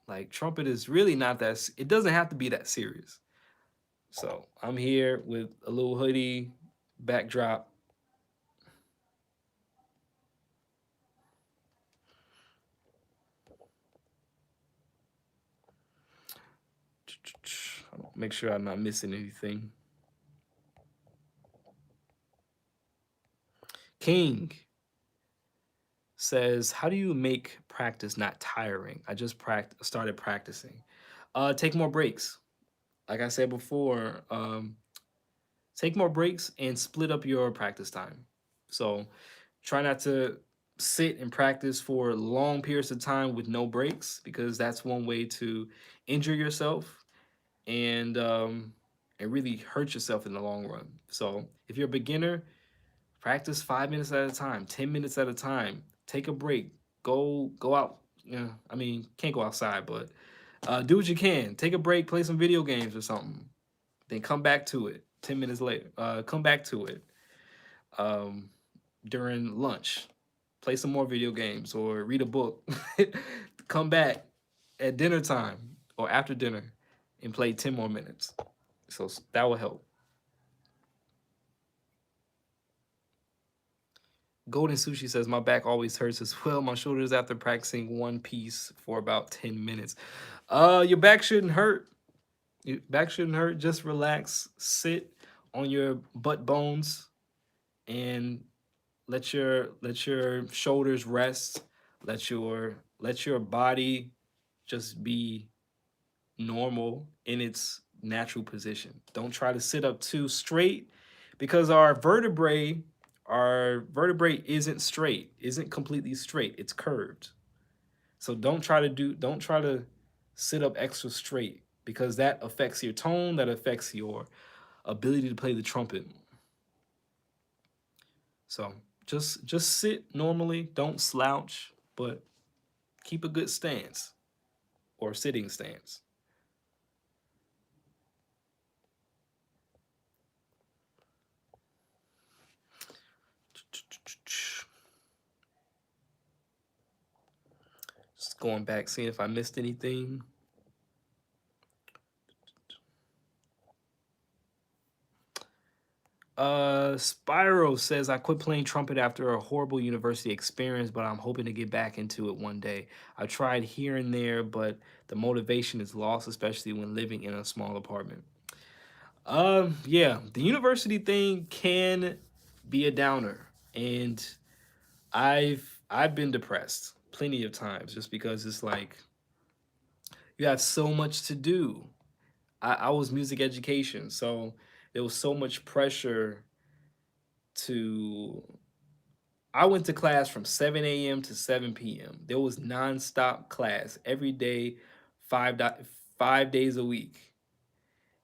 Like trumpet is really not that. It doesn't have to be that serious. So I'm here with a little hoodie, backdrop. Make sure I'm not missing anything. King says, "How do you make practice not tiring? I just started practicing. Take more breaks. Like I said before, take more breaks and split up your practice time. So try not to sit and practice for long periods of time with no breaks because that's one way to injure yourself. and really hurt yourself in the long run. So if you're a beginner, practice 5 minutes at a time, 10 minutes at a time. Take a break. Go out. Yeah, I mean, can't go outside, but do what you can. Take a break, play some video games or something. Then come back to it 10 minutes later. Come back to it um, during lunch. Play some more video games or read a book. Come back at dinner time or after dinner and play 10 more minutes. So that will help. Golden Sushi says, my back always hurts as well. My shoulders after practicing one piece for about 10 minutes. Your back shouldn't hurt. Your back shouldn't hurt. Just relax, sit on your butt bones and let your shoulders rest. Let your body just be normal in its natural position. Don't try to sit up too straight because our vertebrae isn't straight, isn't completely straight. It's curved. So don't try to sit up extra straight because that affects your tone, that affects your ability to play the trumpet. So just sit normally, don't slouch, but keep a good stance or sitting stance. Just going back, seeing if I missed anything. Spyro says I quit playing trumpet after a horrible university experience, but I'm hoping to get back into it one day. I tried here and there, but the motivation is lost, especially when living in a small apartment. Yeah, the university thing can be a downer, and I've been depressed plenty of times just because it's like you have so much to do. I was music education, so there was so much pressure to. I went to class from 7 a.m. to 7 p.m. There was nonstop class every day, 5 days a week,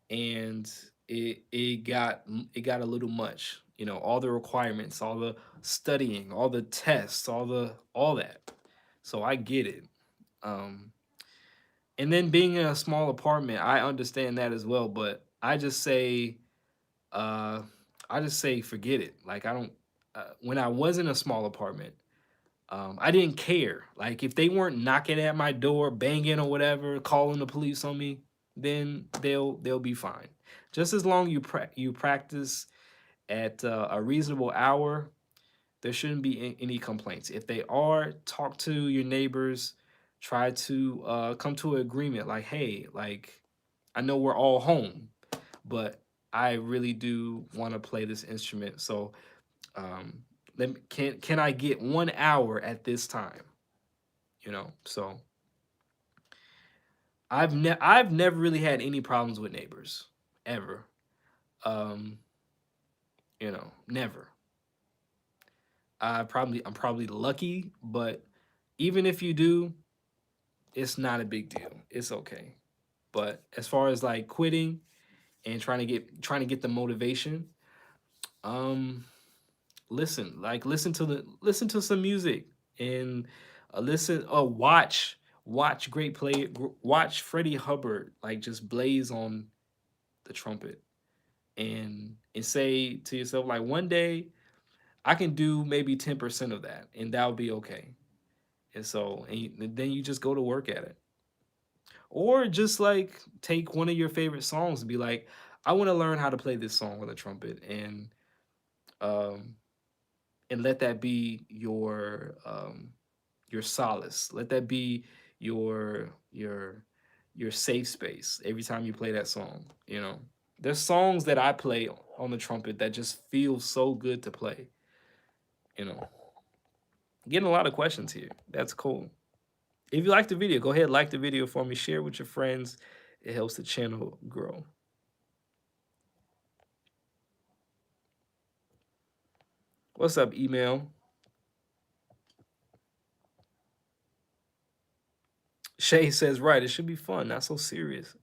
and it got a little much. All the requirements, all the studying, all the tests, all that. So I get it. Um, and then being in a small apartment, I understand that as well. But uh, I just say forget it. Like I don't. When I was in a small apartment, I didn't care. Like if they weren't knocking at my door, banging or whatever, calling the police on me, then they'll be fine. Just as long you practice at a reasonable hour, there shouldn't be any complaints. If they are, talk to your neighbors. Try to come to an agreement. Like, hey, like I know we're all home, but I really do want to play this instrument. So um, can I get 1 hour at this time? So I've never really had any problems with neighbors ever. Um, never. I'm probably lucky, but even if you do, it's not a big deal. It's okay. But as far as like quitting and trying to get the motivation, um, listen to some music and watch watch Freddie Hubbard like just blaze on the trumpet and say to yourself like one day I can do maybe 10% of that and that'll be okay. And then you just go to work at it. Or just like take one of your favorite songs and be like, I want to learn how to play this song with a trumpet um and let that be your solace. Let that be your safe space every time you play that song. There's songs that I play on the trumpet that just feel so good to play, you know. Getting a lot of questions here. That's cool. If you like the video, go ahead, like the video for me, share with your friends. It helps the channel grow. What's up, email? Shay says, right, it should be fun, not so serious.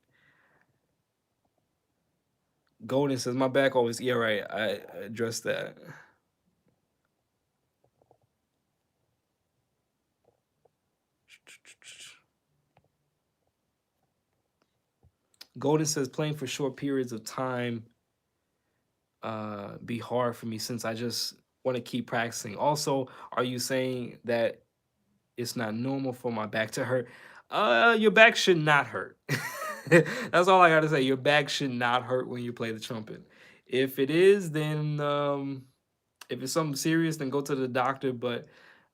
Golden says my back always. Yeah, right. I addressed that. Golden says playing for short periods of time be hard for me since I just want to keep practicing. Also, are you saying that it's not normal for my back to hurt? Your back should not hurt. That's all I gotta say. Your back should not hurt when you play the trumpet. If it is, then if it's something serious, then go to the doctor. But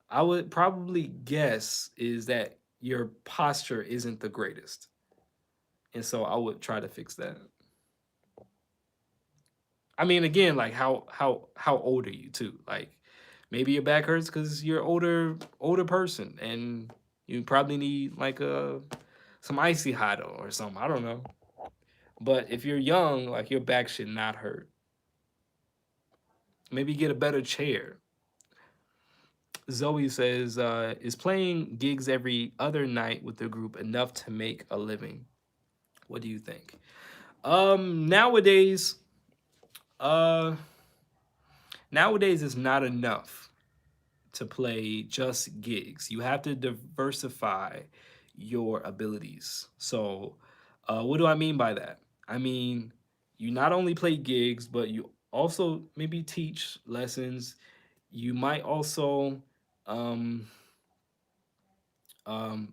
I would probably guess is that your posture isn't the greatest, and so I would try to fix that. I mean, again, like how old are you too? Like maybe your back hurts because you're older person, and you probably need like a some icy hot or something. I don't know. But if you're young, like your back should not hurt. Maybe get a better chair. Zoe says, is playing gigs every other night with the group enough to make a living? What do you think? Nowadays, uh, nowadays it's not enough to play just gigs. You have to diversify your abilities. So, what do I mean by that? I mean, you not only play gigs, but you also maybe teach lessons. You might also um,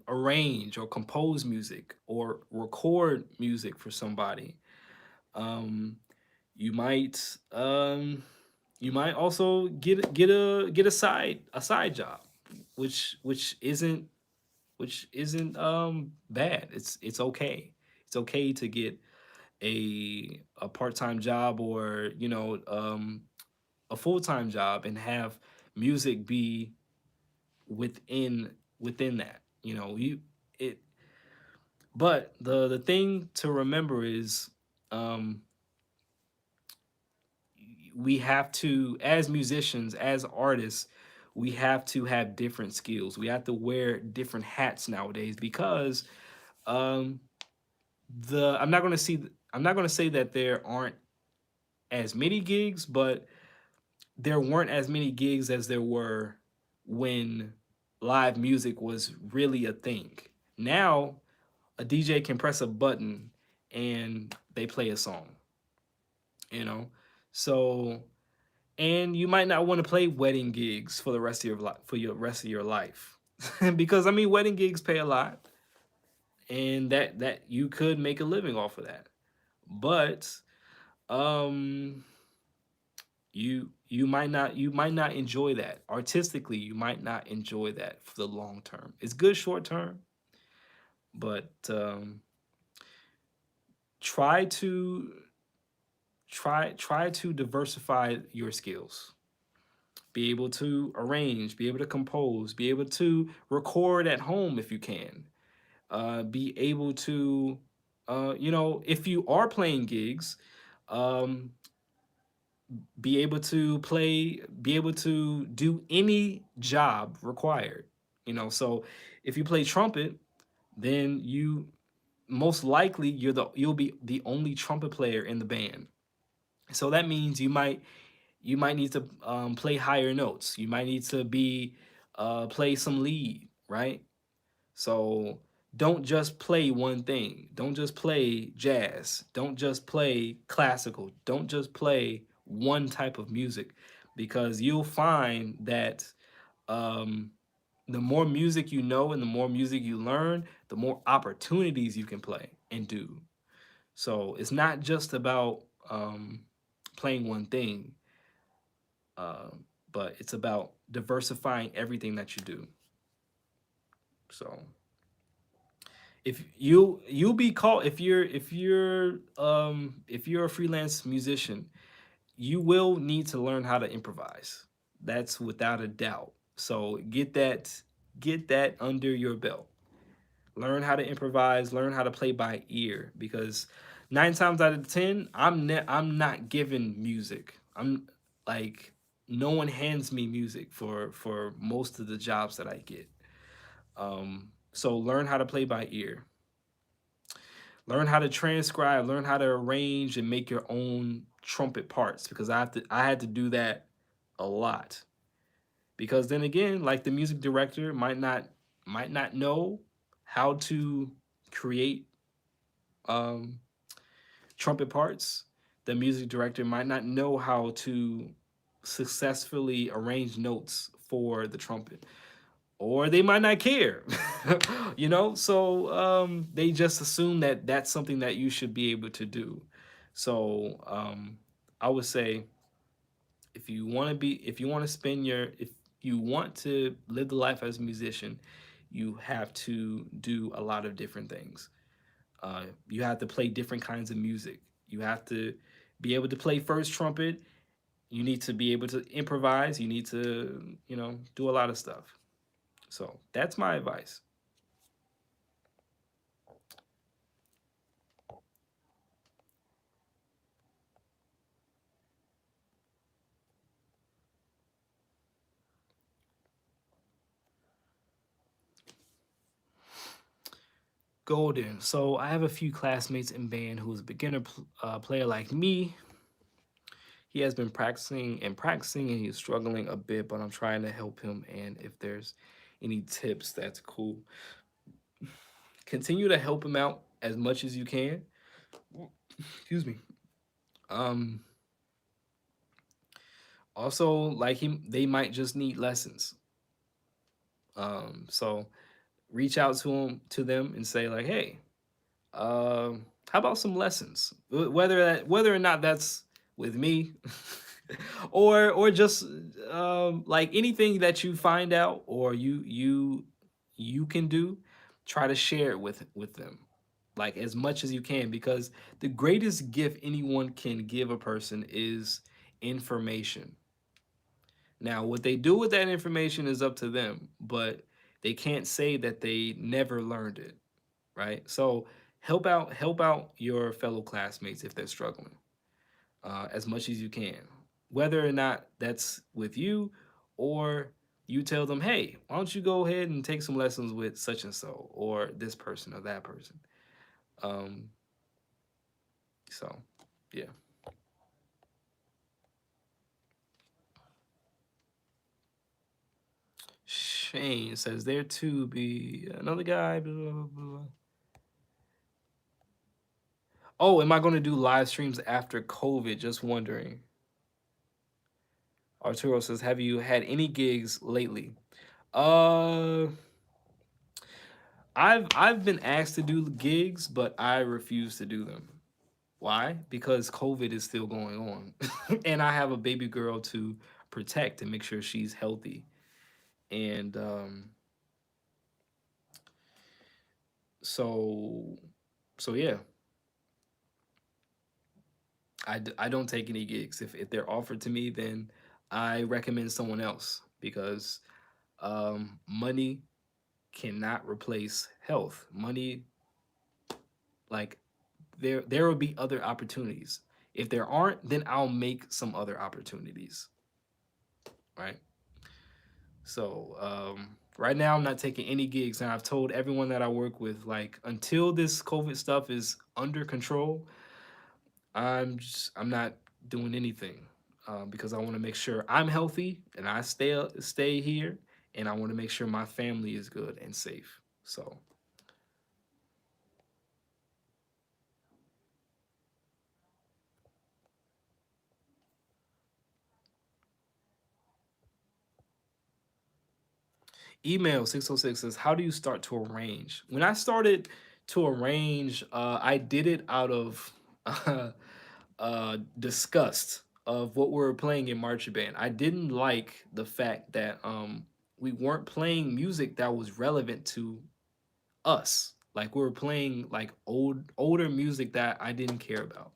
arrange or compose music or record music for somebody. Um, you might you might also get a side job, which isn't bad. It's okay. It's okay to get a part time job or a full time job and have music be within that. You know you it. But the thing to remember is um, we have to, as musicians, as artists, we have to have different skills. We have to wear different hats nowadays because um, the I'm not gonna say that there aren't as many gigs, but there weren't as many gigs as there were when live music was really a thing. Now a DJ can press a button and they play a song, you know? So and you might not want to play wedding gigs for the rest of your life for your rest of your life. Because I mean wedding gigs pay a lot and that you could make a living off of that. But um you might not enjoy that. Artistically, you might not enjoy that for the long term. It's good short term, but try to try to diversify your skills. Be able to arrange, be able to compose, be able to record at home if you can. Be able to if you are playing gigs, um, be able to do any job required. So if you play trumpet, then you most likely you'll be the only trumpet player in the band. So that means you might need to play higher notes. You might need to be play some lead, right? So don't just play one thing. Don't just play jazz. Don't just play classical. Don't just play one type of music, because you'll find that um, the more music you know and the more music you learn, the more opportunities you can play and do. So it's not just about playing one thing, uh, but it's about diversifying everything that you do. So if you'll be called if you're a freelance musician, you will need to learn how to improvise. That's without a doubt. So get that under your belt. Learn how to improvise, learn how to play by ear, because 9 times out of 10 I'm not given music. I'm like no one hands me music for most of the jobs that I get. So learn how to play by ear. Learn how to transcribe, learn how to arrange and make your own trumpet parts, because I had to do that a lot. Because then again, like the music director might not know how to create um trumpet parts. The music director might not know how to successfully arrange notes for the trumpet, or they might not care. So they just assume that that's something that you should be able to do. So I would say, if you want to spend your if you want to live the life as a musician, you have to do a lot of different things. You have to play different kinds of music. You have to be able to play first trumpet. You need to be able to improvise. You need to, do a lot of stuff. So that's my advice. Golden. So I have a few classmates in band who's a beginner player like me. He has been practicing and practicing, and he's struggling a bit, but I'm trying to help him. And if there's any tips, that's cool. Continue to help him out as much as you can. Excuse me. Um, Also, like him, they might just need lessons. So reach out to them and say like, hey, how about some lessons? Whether or not that's with me, or just like anything that you find out or you can do, try to share it with them, like as much as you can, because the greatest gift anyone can give a person is information. Now, what they do with that information is up to them, but they can't say that they never learned it, right? So help out your fellow classmates if they're struggling, as much as you can, whether or not that's with you, or you tell them, hey, why don't you go ahead and take some lessons with such and so, or this person or that person. Um, so, yeah. Shane says there to be another guy. Blah, blah, blah. Oh, am I going to do live streams after COVID? Just wondering. Arturo says, have you had any gigs lately? Uh, I've been asked to do gigs, but I refuse to do them. Why? Because COVID is still going on, and I have a baby girl to protect and make sure she's healthy. And so so yeah, I don't take any gigs. If they're offered to me, then I recommend someone else, because money cannot replace health. Money, like, there will be other opportunities. If there aren't, then I'll make some other opportunities, right? So right now I'm not taking any gigs, and I've told everyone that I work with, like, until this COVID stuff is under control, I'm not doing anything, because I want to make sure I'm healthy and I stay here, and I want to make sure my family is good and safe. So email 606 says, how do you start to arrange? When I started to arrange, I did it out of disgust of what we were playing in marching band. I didn't like the fact that we weren't playing music that was relevant to us. Like, we were playing like older music that I didn't care about.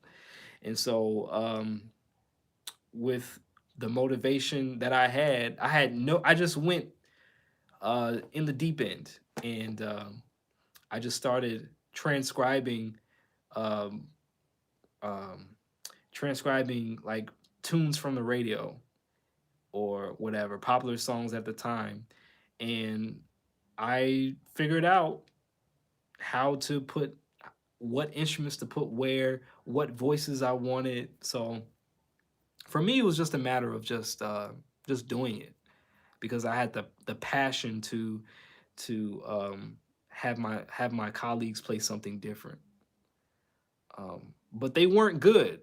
And so with the motivation that I just went in the deep end, and I just started transcribing um, um, transcribing like tunes from the radio or whatever, popular songs at the time. And I figured out how to put what instruments to put where, what voices I wanted. So for me, it was just a matter of just doing it because I had the passion to have my colleagues play something different. But they weren't good,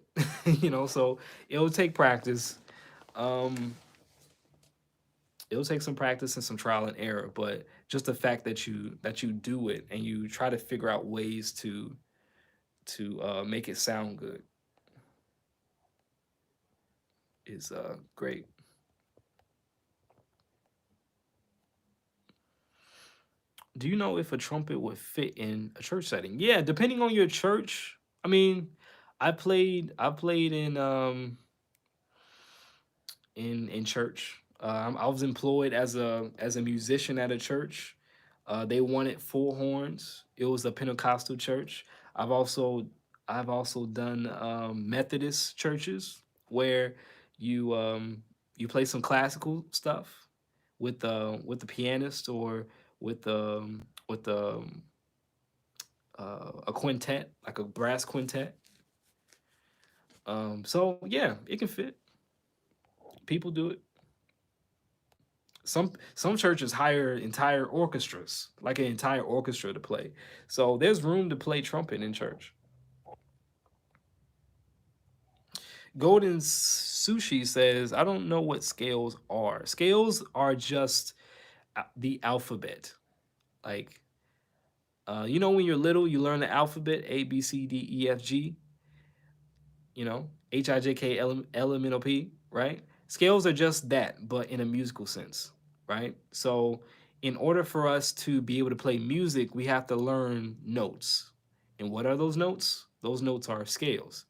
So it'll take practice. Um, it'll take some practice and some trial and error, but just the fact that you do it and you try to figure out ways to make it sound good is great. Do you know if a trumpet would fit in a church setting? Yeah, depending on your church. I mean, I played in church. I was employed as a musician at a church. They wanted full horns. It was a Pentecostal church. I've also I've also done Methodist churches where you play some classical stuff with the pianist or with a quintet, like a brass quintet. So yeah, it can fit. People do it. Some churches hire entire orchestras, like an entire orchestra to play. So there's room to play trumpet in church. Golden Sushi says, I don't know what scales are. Scales are just the alphabet. Like, when you're little, you learn the alphabet A, B, C, D, E, F, G, H, I, J, K, L, M, N, O, P, right? Scales are just that, but in a musical sense, right? So, in order for us to be able to play music, we have to learn notes. And what are those notes? Those notes are scales.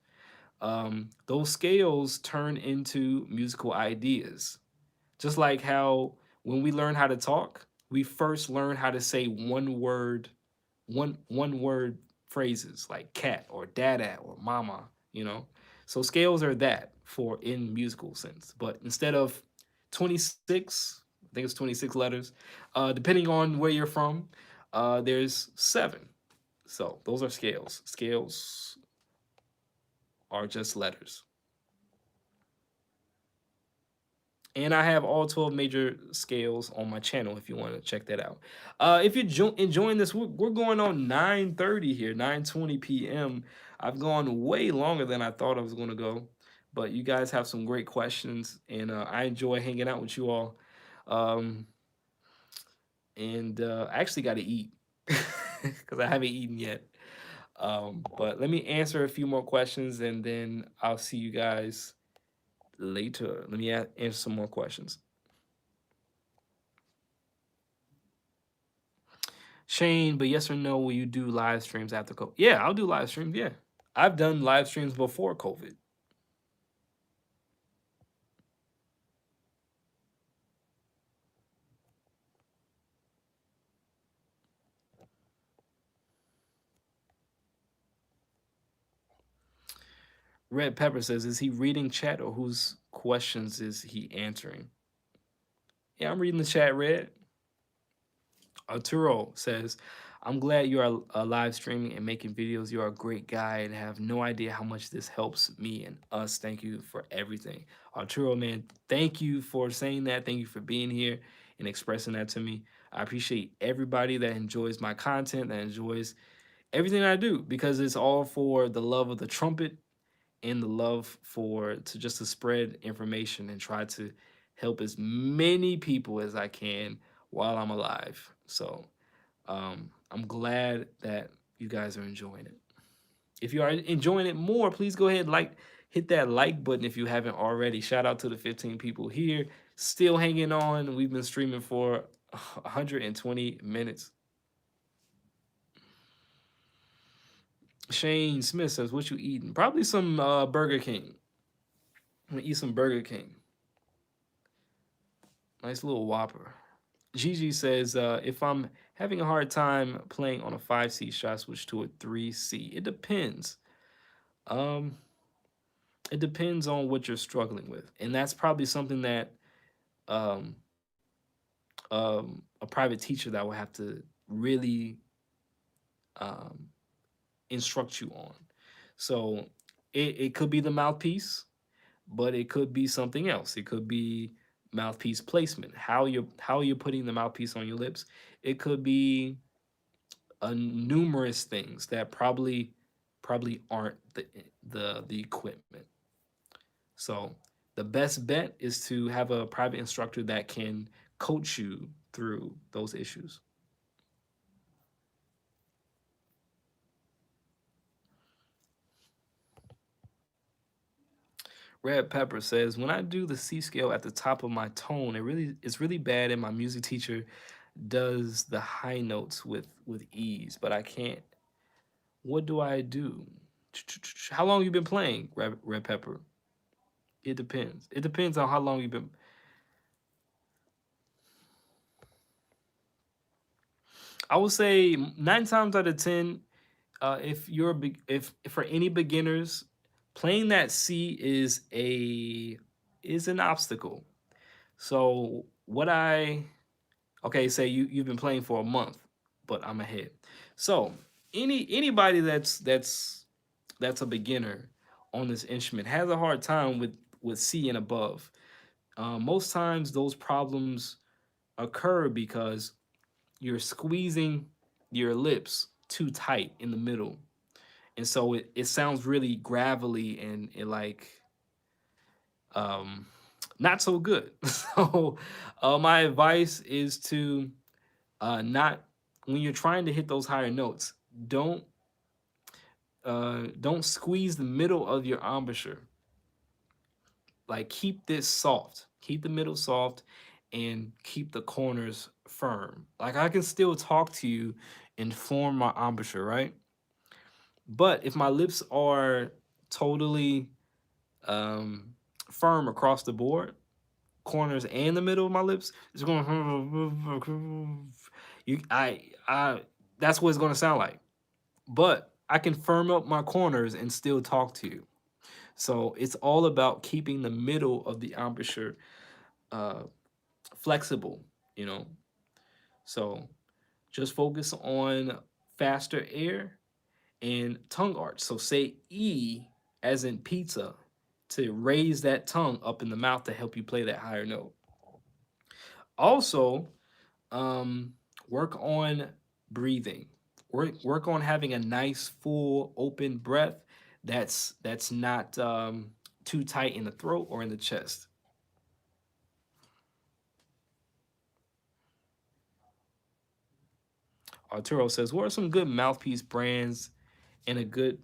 Those scales turn into musical ideas. Just like how when we learn how to talk, we first learn how to say one word phrases like cat or dada or mama, So scales are that for in musical sense. But instead of 26, I think it's 26 letters, depending on where you're from, there's seven. So those are scales. Scales are just letters. And I have all 12 major scales on my channel if you want to check that out. If you're enjoying this, we're going on 9:30 here, 9:20 p.m. I've gone way longer than I thought I was going to go, but you guys have some great questions, and I enjoy hanging out with you all. Um, and I actually got to eat because I haven't eaten yet. But let me answer a few more questions, and then I'll see you guys later. Let me answer some more questions. Shane, but yes or no, will you do live streams after COVID? Yeah, I'll do live streams. Yeah. I've done live streams before COVID. Red Pepper says, is he reading chat or whose questions is he answering? Yeah, I'm reading the chat, Red. Arturo says, I'm glad you are live streaming and making videos. You are a great guy and have no idea how much this helps me and us. Thank you for everything. Arturo, man, thank you for saying that. Thank you for being here and expressing that to me. I appreciate everybody that enjoys my content, that enjoys everything I do, because it's all for the love of the trumpet and the love for to spread information and try to help as many people as I can while I'm alive. So I'm glad that you guys are enjoying it. If you are enjoying it more, please go ahead and hit that like button if you haven't already. Shout out to the 15 people here still hanging on. We've been streaming for 120 minutes. Shane Smith says, what you eating? Probably some Burger King. I'm gonna eat some Burger King. Nice little Whopper. Gigi says, if I'm having a hard time playing on a 5C, should I switch to a 3C? It depends. Um, it depends on what you're struggling with, and that's probably something that um, a private teacher that will have to really um, instruct you on. So it could be the mouthpiece, but it could be something else. It could be mouthpiece placement, how you're putting the mouthpiece on your lips. It could be numerous things that probably aren't the equipment. So the best bet is to have a private instructor that can coach you through those issues. Red Pepper says, when I do the C scale at the top of my tone, it's really bad, and my music teacher does the high notes with ease, but I can't. What do I do? How long you been playing, Red Pepper? It depends. It depends on how long you've been. I would say 9 times out of 10, if you're if for any beginners, playing that C is an obstacle. So what I okay, say you've been playing for a month, but I'm ahead. So anybody that's a beginner on this instrument has a hard time with C and above. Most times those problems occur because you're squeezing your lips too tight in the middle, and so it sounds really gravelly and it like um not so good. So my advice is to not when you're trying to hit those higher notes, don't don't squeeze the middle of your embouchure. Like keep this soft, keep the middle soft, and keep the corners firm. Like I can still talk to you and form my embouchure, right? But if my lips are totally um, firm across the board, corners and the middle of my lips, it's going you I that's what it's going to sound like. But I can firm up my corners and still talk to you. So it's all about keeping the middle of the embouchure uh, flexible, you know. So just focus on faster air and tongue arch. So say E as in pizza to raise that tongue up in the mouth to help you play that higher note. Also, um, work on breathing. Work on having a nice full open breath that's not too tight in the throat or in the chest. Arturo says, "What are some good mouthpiece brands and a good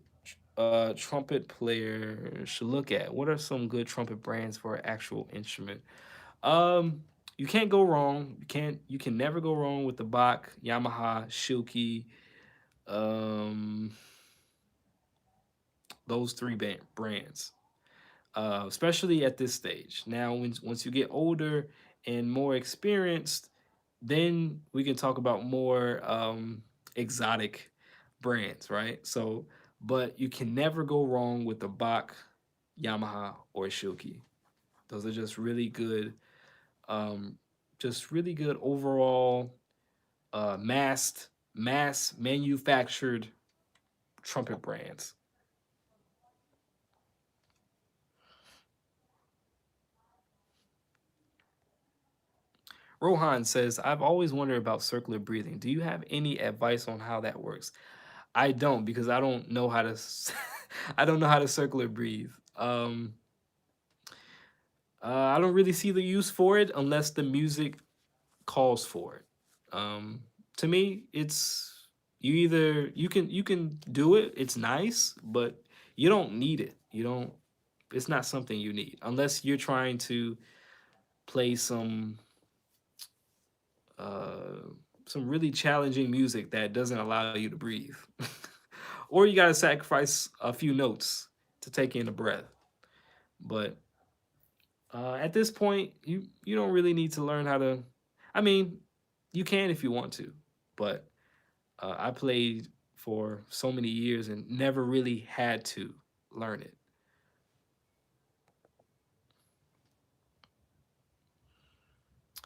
trumpet player should look at? What are some good trumpet brands for an actual instrument?" Um, you can't go wrong. You can never go wrong with the Bach, Yamaha, Shilky, um, those three brands. Especially at this stage. Now, once you get older and more experienced, then we can talk about more exotic brands, right? So, but you can never go wrong with the Bach, Yamaha, or Shilky. Those are um, just really good overall mass manufactured trumpet brands. Rohan says, I've always wondered about circular breathing. Do you have any advice on how that works? I don't because I don't know how to I don't know how to circular breathe. I don't really see the use for it unless the music calls for it. To me, it's you can do it. It's nice, but you don't need it. You don't. It's not something you need unless you're trying to play uh, some really challenging music that doesn't allow you to breathe, or you got to sacrifice a few notes to take in a breath. But at this point, you don't really need to learn how to. I mean, you can if you want to, but I played for so many years and never really had to learn it.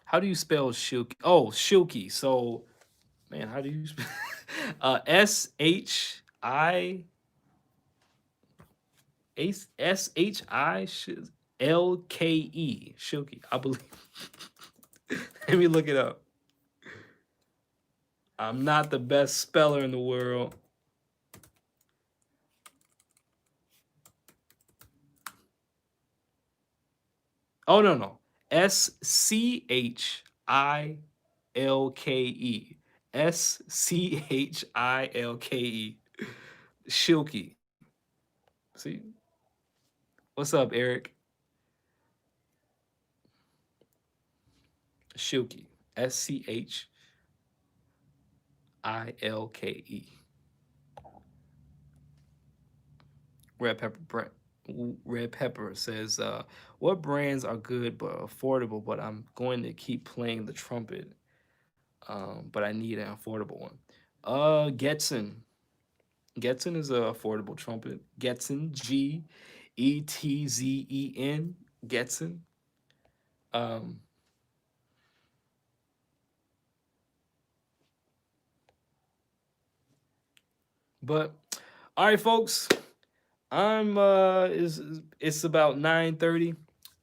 How do you spell Shilky? Oh, Shilky. So, man, how do you spell? I S-H-I L-K-E. Shilky, I believe. Let me look it up. I'm not the best speller in the world. Oh, no, no. S-C-H-I-L-K-E. S-C-H-I-L-K-E. Shilky. See? What's up, Eric? Shilky. S-C-H-I-L-K-E. Red Pepper Red Pepper says, "What brands are good but affordable? But I'm going to keep playing the trumpet. But I need an affordable one. Getson. Getson is an affordable trumpet. Getson, Getzen. Getson. Um, but all right, folks. I'm it's about 9:30.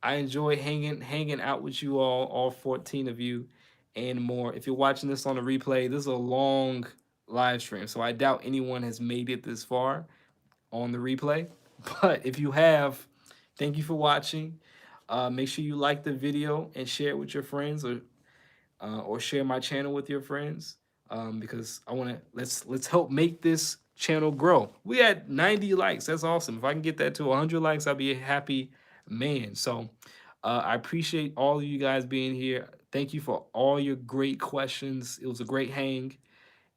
I enjoy hanging out with you all 14 of you and more. If you're watching this on a replay, this is a long live stream, so I doubt anyone has made it this far on the replay. But if you have, thank you for watching. Make sure you like the video and share it with your friends, or share my channel with your friends, because I want to let's help make this channel grow. We had 90 likes. That's awesome. If I can get that to 100 likes, I'll be a happy man. So I appreciate all of you guys being here. Thank you for all your great questions. It was a great hang,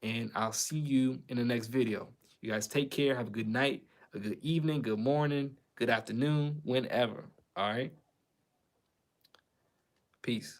and I'll see you in the next video. You guys take care. Have a good night, a good evening, good morning, good afternoon, whenever. All right. Peace.